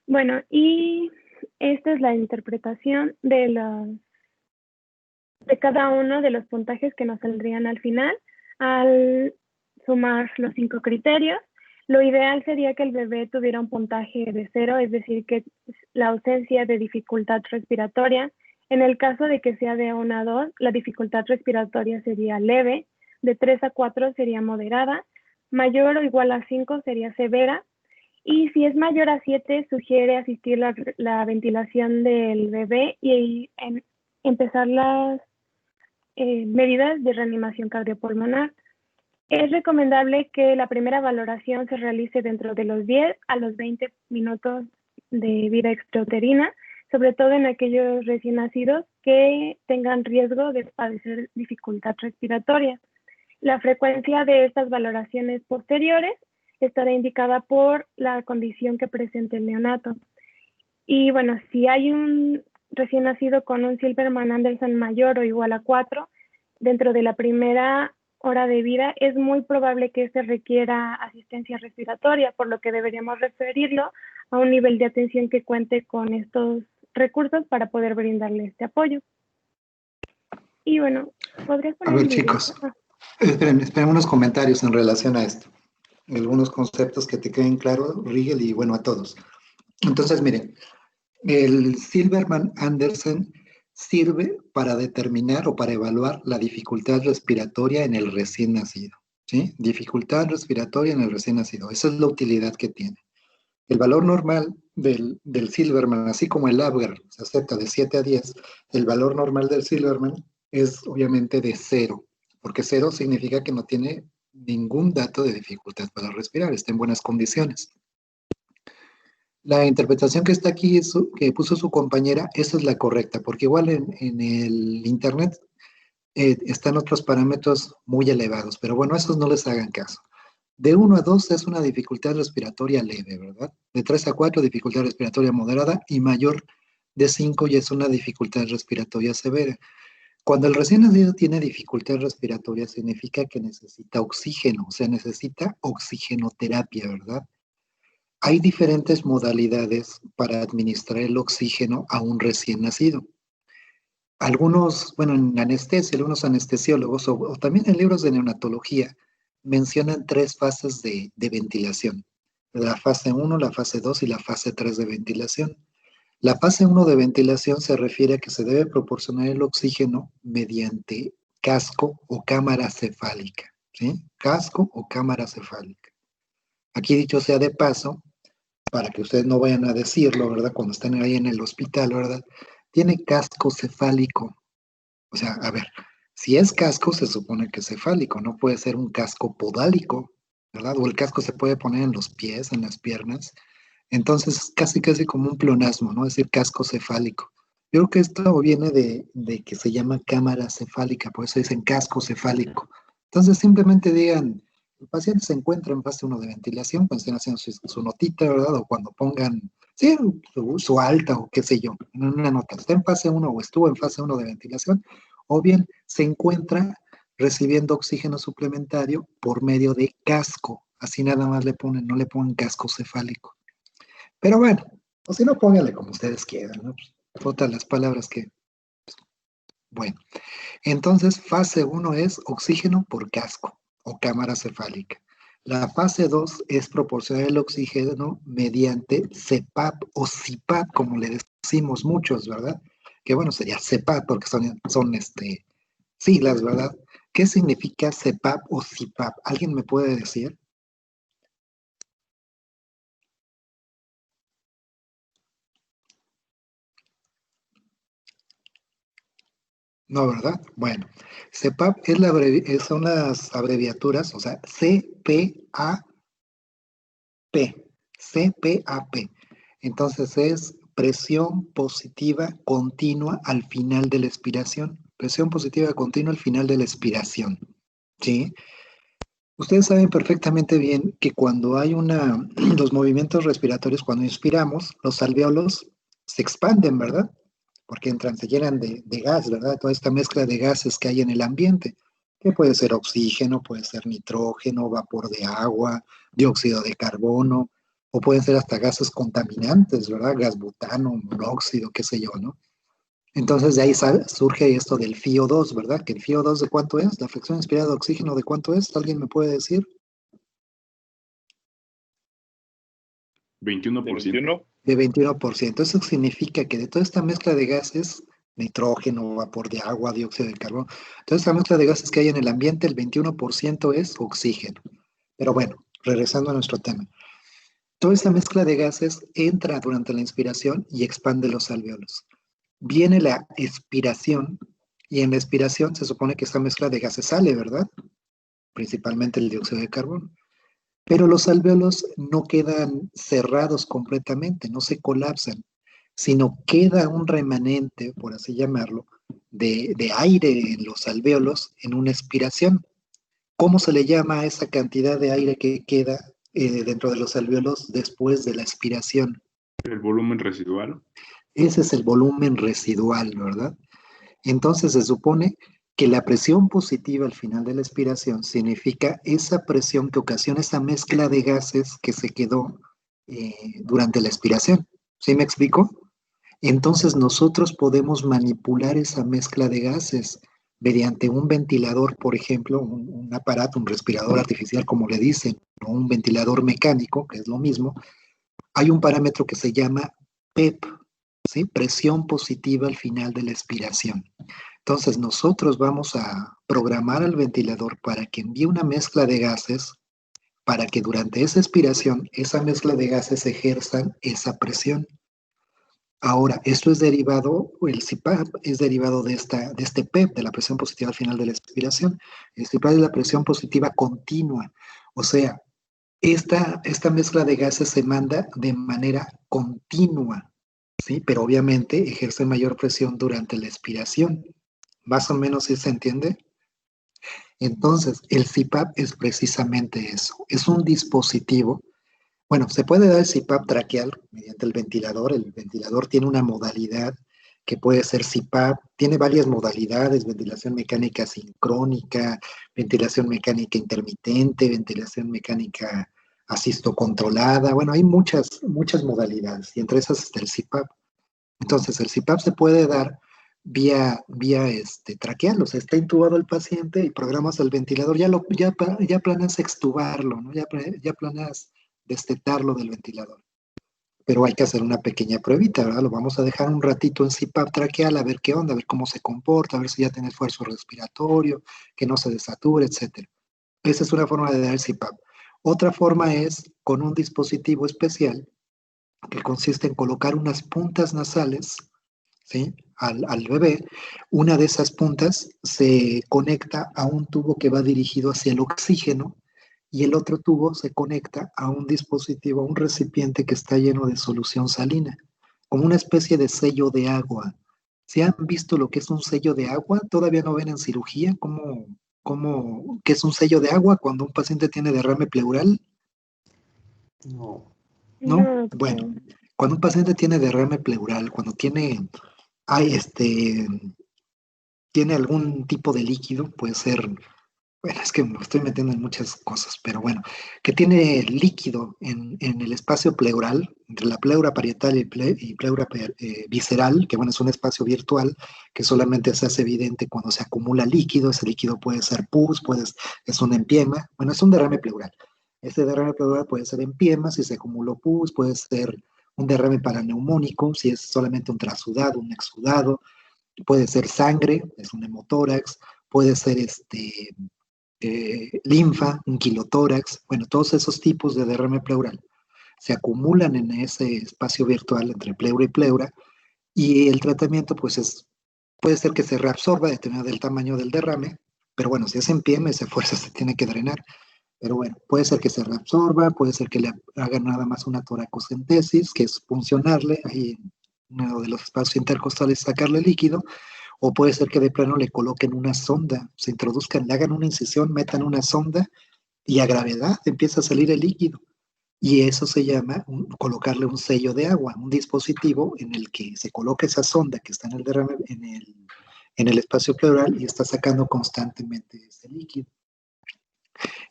Bueno, y esta es la interpretación de cada uno de los puntajes que nos saldrían al final, al sumar los 5 criterios. Lo ideal sería que el bebé tuviera un puntaje de 0, es decir, que la ausencia de dificultad respiratoria. En el caso de que sea de 1 a 2, la dificultad respiratoria sería leve, de 3 a 4 sería moderada, mayor o igual a 5 sería severa, y si es mayor a 7, sugiere asistir la ventilación del bebé y empezar las medidas de reanimación cardiopulmonar. Es recomendable que la primera valoración se realice dentro de los 10 a los 20 minutos de vida extrauterina, sobre todo en aquellos recién nacidos que tengan riesgo de padecer dificultad respiratoria. La frecuencia de estas valoraciones posteriores estará indicada por la condición que presente el neonato. Y bueno, si hay un recién nacido con un Silberman-Andersen mayor o igual a 4, dentro de la primera hora de vida es muy probable que se requiera asistencia respiratoria, por lo que deberíamos referirlo a un nivel de atención que cuente con estos recursos para poder brindarle este apoyo. Y bueno, ¿podrías poner a ver, chicos, esperen unos comentarios en relación a esto. Algunos conceptos que te queden claros, Rigel, y bueno, a todos. Entonces, miren, el Silberman-Andersen sirve para determinar o para evaluar la dificultad respiratoria en el recién nacido, ¿sí? Dificultad respiratoria en el recién nacido. Esa es la utilidad que tiene. El valor normal del Silberman, así como el Apgar se acepta de 7 a 10, el valor normal del Silberman es obviamente de 0, porque 0 significa que no tiene ningún dato de dificultad para respirar, está en buenas condiciones. La interpretación que está aquí, que puso su compañera, esa es la correcta, porque igual en el internet están otros parámetros muy elevados, pero bueno, esos no les hagan caso. De 1 a 2 es una dificultad respiratoria leve, ¿verdad? De 3 a 4, dificultad respiratoria moderada, y mayor de 5 ya es una dificultad respiratoria severa. Cuando el recién nacido tiene dificultad respiratoria, significa que necesita oxígeno, o sea, necesita oxigenoterapia, ¿verdad? Hay diferentes modalidades para administrar el oxígeno a un recién nacido. Algunos, bueno, en anestesia, algunos anestesiólogos o también en libros de neonatología mencionan 3 fases de ventilación. La fase 1, la fase 2 y la fase 3 de ventilación. La fase 1 de ventilación se refiere a que se debe proporcionar el oxígeno mediante casco o cámara cefálica, ¿sí? Casco o cámara cefálica. Aquí dicho sea de paso, para que ustedes no vayan a decirlo, ¿verdad? Cuando estén ahí en el hospital, ¿verdad? Tiene casco cefálico. O sea, a ver, si es casco, se supone que es cefálico, no puede ser un casco podálico, ¿verdad? O el casco se puede poner en los pies, en las piernas. Entonces, es casi, casi como un pleonasmo, ¿no? Es decir, casco cefálico. Yo creo que esto viene de que se llama cámara cefálica, por eso dicen casco cefálico. Entonces, simplemente digan, el paciente se encuentra en fase 1 de ventilación, cuando estén haciendo su notita, ¿verdad? O cuando pongan, sí, su alta o qué sé yo, en una nota. Está en fase 1 o estuvo en fase 1 de ventilación, o bien se encuentra recibiendo oxígeno suplementario por medio de casco. Así nada más le ponen, no le ponen casco cefálico. Pero bueno, o si no, póngale como ustedes quieran, ¿no? Todas las palabras que... Bueno, entonces fase 1 es oxígeno por casco o cámara cefálica. La fase 2 es proporcionar el oxígeno mediante CPAP o CPAP, como le decimos muchos, ¿verdad? Que bueno, sería CPAP porque son siglas, ¿verdad? ¿Qué significa CPAP o CPAP? ¿Alguien me puede decir? No, ¿verdad? Bueno, CPAP son las abreviaturas, o sea, CPAP. Entonces es presión positiva continua al final de la expiración. Presión positiva continua al final de la expiración. ¿Sí? Ustedes saben perfectamente bien que cuando hay los movimientos respiratorios, cuando inspiramos, los alvéolos se expanden, ¿verdad? Porque se llenan de gas, ¿verdad? Toda esta mezcla de gases que hay en el ambiente, que puede ser oxígeno, puede ser nitrógeno, vapor de agua, dióxido de carbono, o pueden ser hasta gases contaminantes, ¿verdad? Gas butano, monóxido, qué sé yo, ¿no? Entonces de ahí surge esto del FiO2, ¿verdad? Que el FiO2 ¿de cuánto es? La fracción inspirada de oxígeno ¿de cuánto es? ¿Alguien me puede decir? 21%. De 21%. Eso significa que de toda esta mezcla de gases, nitrógeno, vapor de agua, dióxido de carbono, toda esta mezcla de gases que hay en el ambiente, el 21% es oxígeno. Pero bueno, regresando a nuestro tema. Toda esta mezcla de gases entra durante la inspiración y expande los alvéolos. Viene la expiración y en la expiración se supone que esta mezcla de gases sale, ¿verdad? Principalmente el dióxido de carbono. Pero los alvéolos no quedan cerrados completamente, no se colapsan, sino queda un remanente, por así llamarlo, de aire en los alvéolos en una expiración. ¿Cómo se le llama a esa cantidad de aire que queda dentro de los alvéolos después de la expiración? El volumen residual. Ese es el volumen residual, ¿verdad? Entonces se supone que la presión positiva al final de la expiración significa esa presión que ocasiona esa mezcla de gases que se quedó durante la expiración. ¿Sí me explico? Entonces nosotros podemos manipular esa mezcla de gases mediante un ventilador, por ejemplo, un aparato, un respirador artificial, como le dicen, o un ventilador mecánico, que es lo mismo. Hay un parámetro que se llama PEP, ¿sí? Presión positiva al final de la expiración. Entonces nosotros vamos a programar al ventilador para que envíe una mezcla de gases para que durante esa expiración esa mezcla de gases ejerzan esa presión. Ahora, esto es derivado, el CPAP es derivado de este PEP, de la presión positiva al final de la expiración. El CPAP es la presión positiva continua. O sea, esta mezcla de gases se manda de manera continua, ¿sí? Pero obviamente ejerce mayor presión durante la expiración. Más o menos ¿sí se entiende? Entonces, el CPAP es precisamente eso. Es un dispositivo. Bueno, se puede dar el CPAP traqueal mediante el ventilador. El ventilador tiene una modalidad que puede ser CPAP. Tiene varias modalidades: ventilación mecánica sincrónica, ventilación mecánica intermitente, ventilación mecánica asistocontrolada. Bueno, hay muchas modalidades y entre esas está el CPAP. Entonces, el CPAP se puede dar vía traqueal, o sea, está intubado el paciente y programas el ventilador, ya planeas extubarlo, ¿no? Ya planeas destetarlo del ventilador. Pero hay que hacer una pequeña pruebita, ¿verdad? Lo vamos a dejar un ratito en CPAP traqueal a ver qué onda, a ver cómo se comporta, a ver si ya tiene esfuerzo respiratorio, que no se desature, etc. Esa es una forma de dar el CPAP. Otra forma es con un dispositivo especial que consiste en colocar unas puntas nasales, ¿sí? Al bebé, una de esas puntas se conecta a un tubo que va dirigido hacia el oxígeno y el otro tubo se conecta a un dispositivo, a un recipiente que está lleno de solución salina, como una especie de sello de agua. ¿Se han visto lo que es un sello de agua? ¿Todavía no ven en cirugía qué es un sello de agua cuando un paciente tiene derrame pleural? No. ¿No? No, Bueno, cuando un paciente tiene derrame pleural, cuando hay tiene algún tipo de líquido, puede ser, bueno, es que me estoy metiendo en muchas cosas, pero bueno, que tiene líquido en el espacio pleural, entre la pleura parietal y pleura visceral, que bueno, es un espacio virtual que solamente se hace evidente cuando se acumula líquido. Ese líquido puede ser pus, es un empiema, bueno, es un derrame pleural. Este derrame pleural puede ser empiema si se acumuló pus, puede ser un derrame paraneumónico si es solamente un trasudado, un exudado, puede ser sangre, es un hemotórax, puede ser linfa, un quilotórax, bueno, todos esos tipos de derrame pleural se acumulan en ese espacio virtual entre pleura y pleura, y el tratamiento puede ser que se reabsorba dependiendo del tamaño del derrame, pero bueno, si es en pie, esa fuerza se tiene que drenar, pero bueno, puede ser que se reabsorba, puede ser que le hagan nada más una toracocentesis, que es funcionarle ahí en uno de los espacios intercostales, sacarle líquido, o puede ser que de plano le coloquen una sonda, se introduzcan, le hagan una incisión, metan una sonda y a gravedad empieza a salir el líquido. Y eso se llama colocarle un sello de agua, un dispositivo en el que se coloca esa sonda que está en el derrame, en el espacio pleural y está sacando constantemente ese líquido.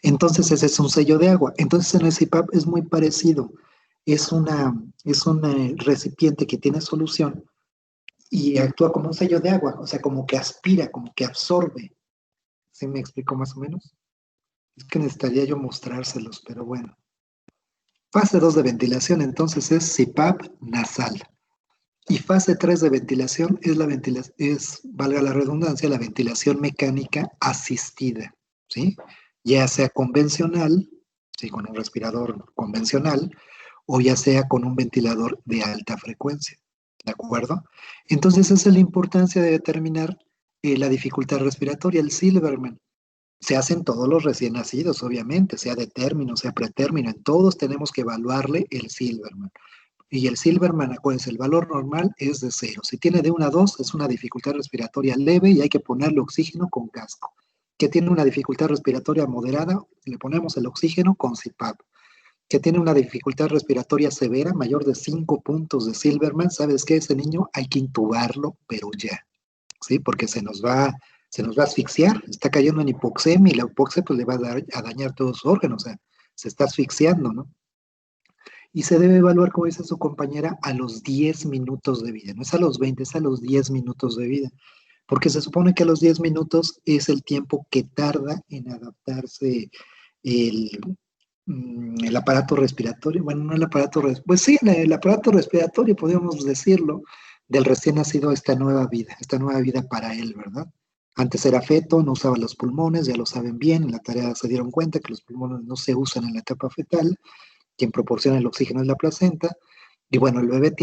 Entonces ese es un sello de agua. Entonces en el CPAP es muy parecido. Es un recipiente que tiene solución y actúa como un sello de agua, o sea, como que aspira, como que absorbe. ¿Sí me explico más o menos? Es que necesitaría yo mostrárselos, pero bueno. Fase 2 de ventilación, entonces, es CPAP nasal. Y fase 3 de ventilación valga la redundancia, la ventilación mecánica asistida, ¿sí? Ya sea convencional, ¿sí? Con un respirador convencional, o ya sea con un ventilador de alta frecuencia, ¿de acuerdo? Entonces, esa es la importancia de determinar la dificultad respiratoria, el Silverman. Se hacen todos los recién nacidos, obviamente, sea de término, sea pretérmino, en todos tenemos que evaluarle el Silverman. Y el Silverman, acuérdense, el valor normal es de 0. Si tiene de 1 a 2, es una dificultad respiratoria leve y hay que ponerle oxígeno con casco. Que tiene una dificultad respiratoria moderada, le ponemos el oxígeno con CPAP. Que tiene una dificultad respiratoria severa, mayor de 5 puntos de Silverman, ¿sabes qué? Ese niño hay que intubarlo, pero ya, ¿sí? Porque se nos va a asfixiar, está cayendo en hipoxemia y la hipoxemia pues, le va a dañar todos sus órganos, o sea, se está asfixiando, ¿no? Y se debe evaluar, como dice su compañera, a los 10 minutos de vida. No es a los 20, es a los 10 minutos de vida. Porque se supone que a los 10 minutos es el tiempo que tarda en adaptarse el, el aparato respiratorio. Bueno, no el aparato respiratorio. Pues sí, el aparato respiratorio, podríamos decirlo, del recién nacido a esta nueva vida para él, ¿verdad? Antes era feto, no usaba los pulmones, ya lo saben bien, en la tarea se dieron cuenta que los pulmones no se usan en la etapa fetal. Quien proporciona el oxígeno es la placenta, y bueno, el bebé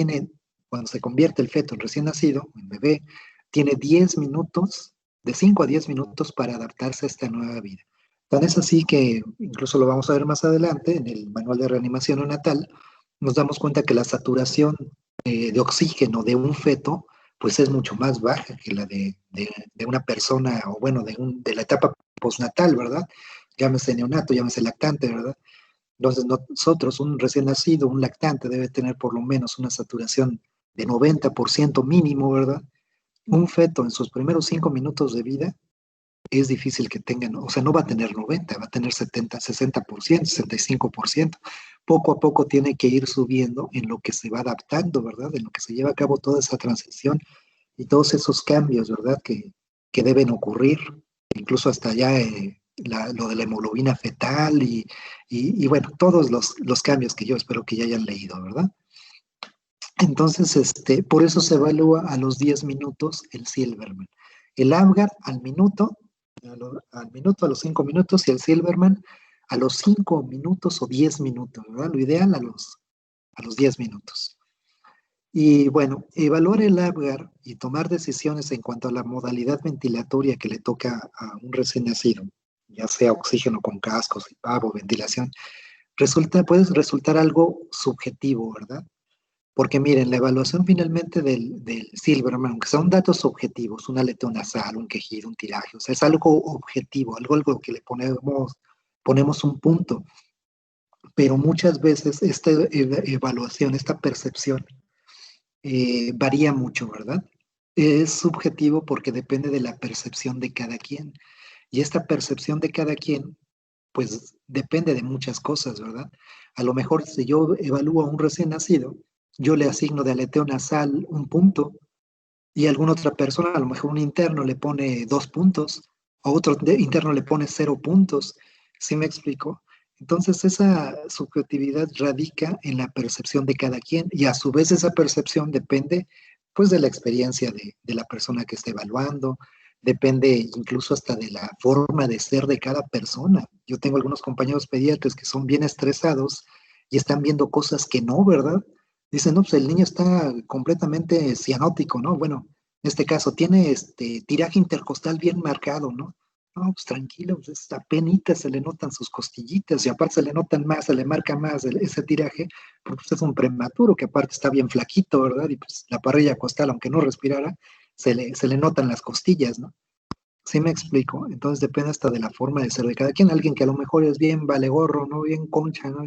cuando se convierte el feto en recién nacido, el bebé tiene 10 minutos, de 5 a 10 minutos para adaptarse a esta nueva vida. Tan es así que, incluso lo vamos a ver más adelante, en el manual de reanimación neonatal, nos damos cuenta que la saturación de oxígeno de un feto, pues es mucho más baja que la de una persona, o bueno, de la etapa postnatal, ¿verdad? Llámese neonato, llámese lactante, ¿verdad? Entonces, nosotros, un recién nacido, un lactante, debe tener por lo menos una saturación de 90% mínimo, ¿verdad? Un feto en sus primeros 5 minutos de vida es difícil que tengan, o sea, no va a tener 90, va a tener 70, 60%, 65%. Poco a poco tiene que ir subiendo en lo que se va adaptando, ¿verdad? En lo que se lleva a cabo toda esa transición y todos esos cambios, ¿verdad? Que deben ocurrir, incluso hasta ya lo de la hemoglobina fetal y bueno, todos los cambios que yo espero que ya hayan leído, ¿verdad? Entonces, por eso se evalúa a los 10 minutos el Silverman. El Apgar al minuto, a los 5 minutos, y el Silverman a los 5 minutos o 10 minutos, ¿verdad? Lo ideal a los 10 minutos. Y bueno, evaluar el Apgar y tomar decisiones en cuanto a la modalidad ventilatoria que le toca a un recién nacido, ya sea oxígeno con cascos, CPAP o ventilación, puede resultar algo subjetivo, ¿verdad? Porque miren, la evaluación finalmente del Silverman, aunque son datos objetivos, un aleteo nasal, un quejido, un tiraje, o sea, es algo objetivo, algo que le ponemos un punto, pero muchas veces esta evaluación, esta percepción, varía mucho, ¿verdad? Es subjetivo porque depende de la percepción de cada quien. Y esta percepción de cada quien, pues depende de muchas cosas, ¿verdad? A lo mejor si yo evalúo a un recién nacido, yo le asigno de aleteo nasal un punto y a alguna otra persona, a lo mejor un interno le pone 2 puntos, a otro interno le pone 0 puntos. ¿Sí me explico? Entonces esa subjetividad radica en la percepción de cada quien y a su vez esa percepción depende pues de la experiencia de la persona que está evaluando, depende incluso hasta de la forma de ser de cada persona. Yo tengo algunos compañeros pediatras que son bien estresados y están viendo cosas que no, ¿verdad? Dicen, no, pues el niño está completamente cianótico, ¿no? Bueno, en este caso tiene tiraje intercostal bien marcado, ¿no? No, pues tranquilo, pues apenita se le notan sus costillitas y aparte se le notan más, se le marca más ese tiraje, porque pues, es un prematuro que aparte está bien flaquito, ¿verdad? Y pues la parrilla costal, aunque no respirara, se le notan las costillas, ¿no? ¿Sí me explico? Entonces depende hasta de la forma de ser de cada quien. Alguien que a lo mejor es bien vale gorro, ¿no? Bien concha, ¿no?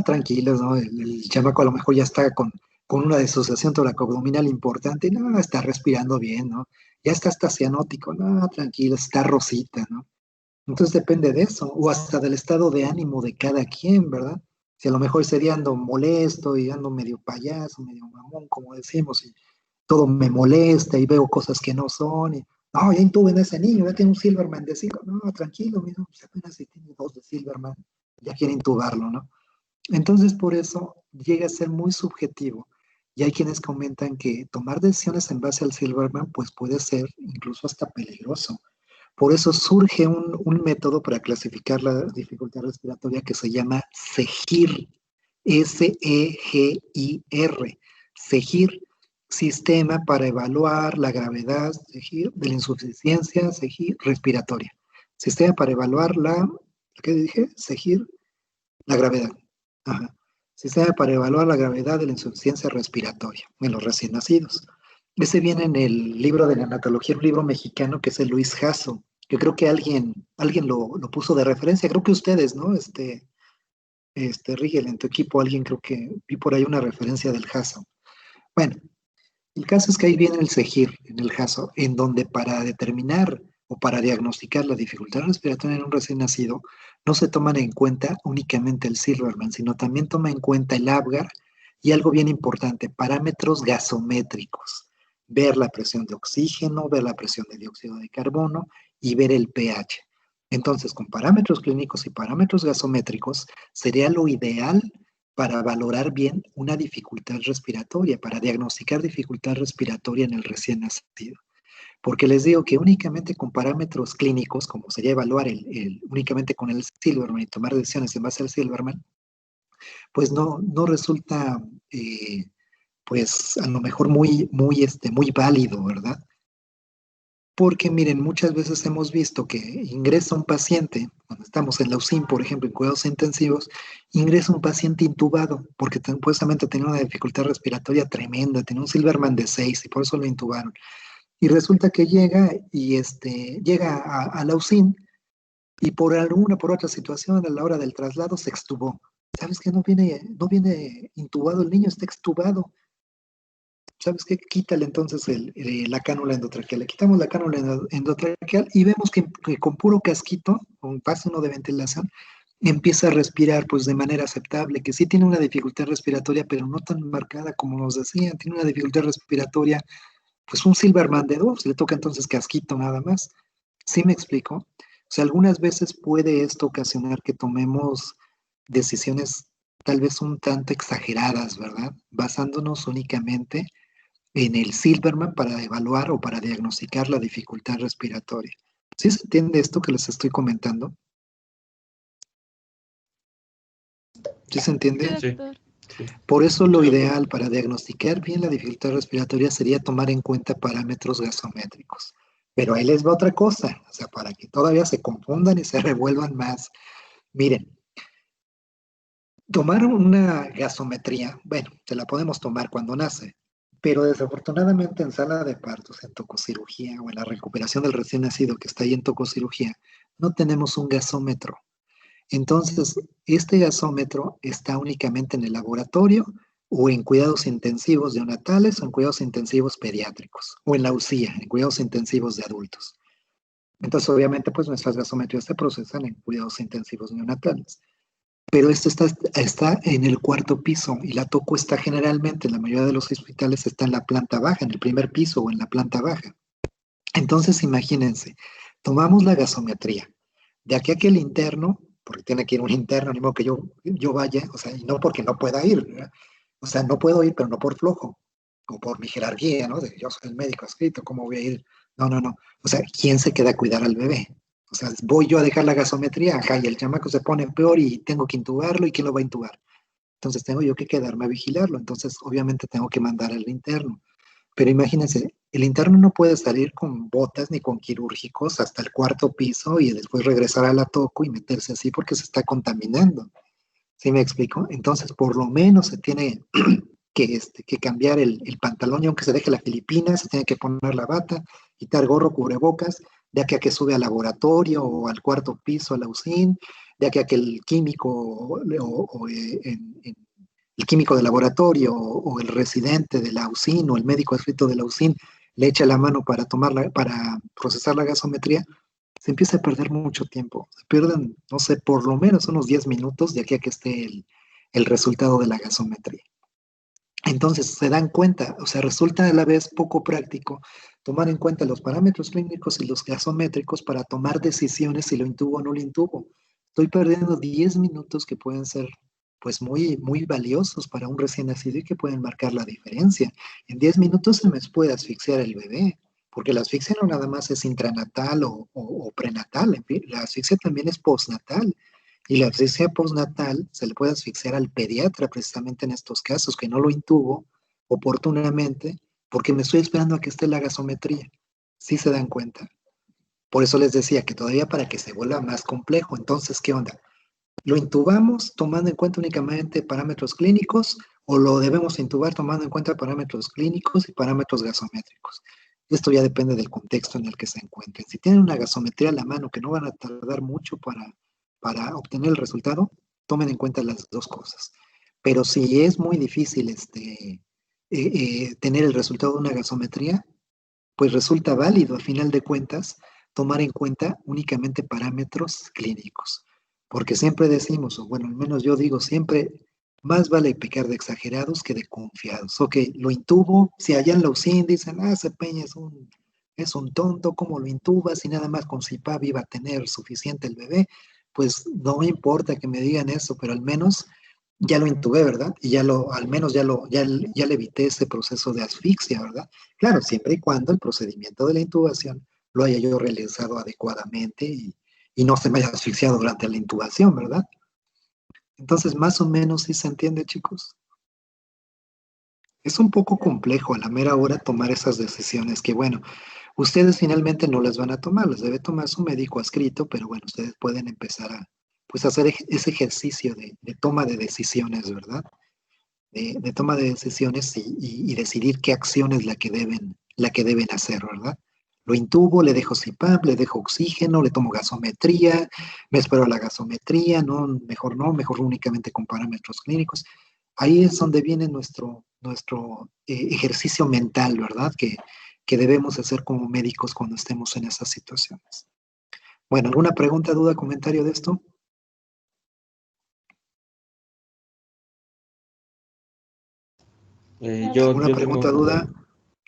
Tranquilos, ¿no? El chamaco a lo mejor ya está con una disociación toracoabdominal importante, no, está respirando bien, ¿no? Ya está hasta cianótico, no, tranquilo, está rosita, ¿no? Entonces depende de eso, o hasta del estado de ánimo de cada quien, ¿verdad? Si a lo mejor ese día ando molesto y ando medio payaso, medio mamón, como decimos, y todo me molesta y veo cosas que no son, y, no, ya intuben a ese niño, ya tiene un Silverman de 5, no, tranquilo, mira, pues apenas si tiene 2 de Silverman, ya quiere intubarlo, ¿no? Entonces, por eso llega a ser muy subjetivo. Y hay quienes comentan que tomar decisiones en base al Silverman, pues puede ser incluso hasta peligroso. Por eso surge un método para clasificar la dificultad respiratoria que se llama SEGIR, SEGIR, SEGIR, Sistema para Evaluar la Gravedad, SEGIR, de la Insuficiencia, SEGIR, Respiratoria. Sistema para evaluar ¿qué dije? SEGIR, la gravedad. Ajá. Sistema para evaluar la gravedad de la insuficiencia respiratoria en los recién nacidos. Ese viene en el libro de neonatología, un libro mexicano que es el Luis Jasso, que creo que alguien lo puso de referencia, creo que ustedes, ¿no? Rigel, en tu equipo, alguien creo que vi por ahí una referencia del Jasso. Bueno, el caso es que ahí viene el SEGIR en el Jasso, en donde para determinar o para diagnosticar la dificultad respiratoria en un recién nacido, no se toman en cuenta únicamente el Silverman, sino también toma en cuenta el Apgar y algo bien importante, parámetros gasométricos. Ver la presión de oxígeno, ver la presión de dióxido de carbono y ver el pH. Entonces, con parámetros clínicos y parámetros gasométricos, sería lo ideal para valorar bien una dificultad respiratoria, para diagnosticar dificultad respiratoria en el recién nacido. Porque les digo que únicamente con parámetros clínicos, como sería evaluar únicamente con el Silverman y tomar decisiones en base al Silverman, pues no resulta, pues a lo mejor muy válido, ¿verdad? Porque miren, muchas veces hemos visto que ingresa un paciente, cuando estamos en la UCIN, por ejemplo, en cuidados intensivos, ingresa un paciente intubado, porque supuestamente tenía una dificultad respiratoria tremenda, tenía un Silverman de 6 y por eso lo intubaron. Y resulta que llega a la UCIN y por otra situación a la hora del traslado se extubó. ¿Sabes qué? No viene intubado el niño, está extubado. ¿Sabes qué? Quítale entonces la cánula endotraqueal. Le quitamos la cánula endotraqueal y vemos que con puro casquito, con pase uno de ventilación, empieza a respirar pues de manera aceptable, que sí tiene una dificultad respiratoria, pero no tan marcada como nos decían. Tiene una dificultad respiratoria, pues un Silverman de 2, le toca entonces casquito nada más. ¿Sí me explico? O sea, algunas veces puede esto ocasionar que tomemos decisiones tal vez un tanto exageradas, ¿verdad? Basándonos únicamente en el Silverman para evaluar o para diagnosticar la dificultad respiratoria. ¿Sí se entiende esto que les estoy comentando? ¿Sí se entiende? Sí, Sí. Por eso lo ideal para diagnosticar bien la dificultad respiratoria sería tomar en cuenta parámetros gasométricos. Pero ahí les va otra cosa, o sea, para que todavía se confundan y se revuelvan más. Miren, tomar una gasometría, bueno, se la podemos tomar cuando nace, pero desafortunadamente en sala de partos, en tococirugía o en la recuperación del recién nacido que está ahí en tococirugía, no tenemos un gasómetro. Entonces, este gasómetro está únicamente en el laboratorio o en cuidados intensivos neonatales o en cuidados intensivos pediátricos o en la UCIA, en cuidados intensivos de adultos. Entonces, obviamente, pues nuestras gasometrías se procesan en cuidados intensivos neonatales. Pero esto está en el cuarto piso y la toco está generalmente, en la mayoría de los hospitales, está en la planta baja, en el primer piso o en la planta baja. Entonces, imagínense, tomamos la gasometría. De aquí a que el interno, porque tiene que ir un interno, ni modo que yo vaya, o sea, y no porque no pueda ir, ¿verdad? O sea, no puedo ir, pero no por flojo, o por mi jerarquía, ¿no? De yo soy el médico adscrito, ¿cómo voy a ir? No, no, no. O sea, ¿quién se queda a cuidar al bebé? O sea, voy yo a dejar la gasometría, ajá, y el chamaco se pone peor y tengo que intubarlo, ¿y quién lo va a intubar? Entonces tengo yo que quedarme a vigilarlo, entonces obviamente tengo que mandar al interno. Pero imagínense, el interno no puede salir con botas ni con quirúrgicos hasta el cuarto piso y después regresar a la toco y meterse así porque se está contaminando. ¿Sí me explico? Entonces, por lo menos se tiene que cambiar el pantalón y aunque se deje la filipina, se tiene que poner la bata, quitar gorro, cubrebocas, de aquí a que sube al laboratorio o al cuarto piso a la UCIN, de aquí a que el químico el químico de laboratorio o el residente de la UCIN o el médico adscrito de la UCIN le echa la mano para procesar la gasometría, se empieza a perder mucho tiempo. Se pierden, no sé, por lo menos unos 10 minutos de aquí a que esté el resultado de la gasometría. Entonces se dan cuenta, o sea, resulta a la vez poco práctico tomar en cuenta los parámetros clínicos y los gasométricos para tomar decisiones si lo intubo o no lo intubo. Estoy perdiendo 10 minutos que pueden ser pues muy, muy valiosos para un recién nacido y que pueden marcar la diferencia. En 10 minutos se me puede asfixiar el bebé, porque la asfixia no nada más es intranatal o prenatal, en fin, la asfixia también es postnatal. Y la asfixia postnatal se le puede asfixiar al pediatra precisamente en estos casos, que no lo intubo oportunamente porque me estoy esperando a que esté la gasometría. ¿Sí se dan cuenta? Por eso les decía que todavía para que se vuelva más complejo. Entonces, ¿qué onda? ¿Lo intubamos tomando en cuenta únicamente parámetros clínicos o lo debemos intubar tomando en cuenta parámetros clínicos y parámetros gasométricos? Esto ya depende del contexto en el que se encuentren. Si tienen una gasometría a la mano que no van a tardar mucho para obtener el resultado, tomen en cuenta las dos cosas. Pero si es muy difícil tener el resultado de una gasometría, pues resulta válido a final de cuentas tomar en cuenta únicamente parámetros clínicos. Porque siempre decimos, o bueno, al menos yo digo siempre, más vale pecar de exagerados que de confiados. Ok, lo intubo, si allá en la UCIN dicen, ese Peña es un tonto, ¿cómo lo intubas? Y nada más con CIPAP iba a tener suficiente el bebé, pues no importa que me digan eso, pero al menos ya lo intubé, ¿verdad? Y al menos ya le evité ese proceso de asfixia, ¿verdad? Claro, siempre y cuando el procedimiento de la intubación lo haya yo realizado adecuadamente y no se me haya asfixiado durante la intubación, ¿verdad? Entonces, más o menos sí se entiende, chicos. Es un poco complejo a la mera hora tomar esas decisiones que, bueno, ustedes finalmente no las van a tomar, las debe tomar su médico adscrito, pero bueno, ustedes pueden empezar a pues hacer ese ejercicio de toma de decisiones, ¿verdad? De toma de decisiones y decidir qué acción es la que deben hacer, ¿verdad? Lo intubo, le dejo CPAP, le dejo oxígeno, le tomo gasometría, me espero a la gasometría, no, mejor únicamente con parámetros clínicos. Ahí es donde viene nuestro ejercicio mental, ¿verdad? Que debemos hacer como médicos cuando estemos en esas situaciones. Bueno, ¿alguna pregunta, duda, comentario de esto? ¿Alguna pregunta, duda?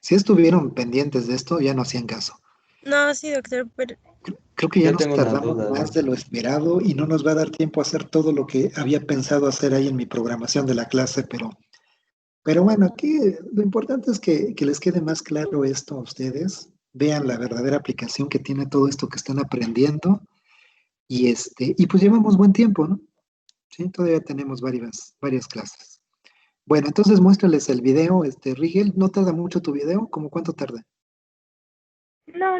Si estuvieron pendientes de esto, ya no hacían caso. No, sí, doctor, pero... Creo que ya nos tardamos más de lo esperado y no nos va a dar tiempo a hacer todo lo que había pensado hacer ahí en mi programación de la clase, pero bueno, aquí lo importante es que les quede más claro esto a ustedes, vean la verdadera aplicación que tiene todo esto que están aprendiendo y pues llevamos buen tiempo, ¿no? Sí, todavía tenemos varias clases. Bueno, entonces muéstrales el video, Rigel. ¿No tarda mucho tu video? ¿Cómo cuánto tarda? No,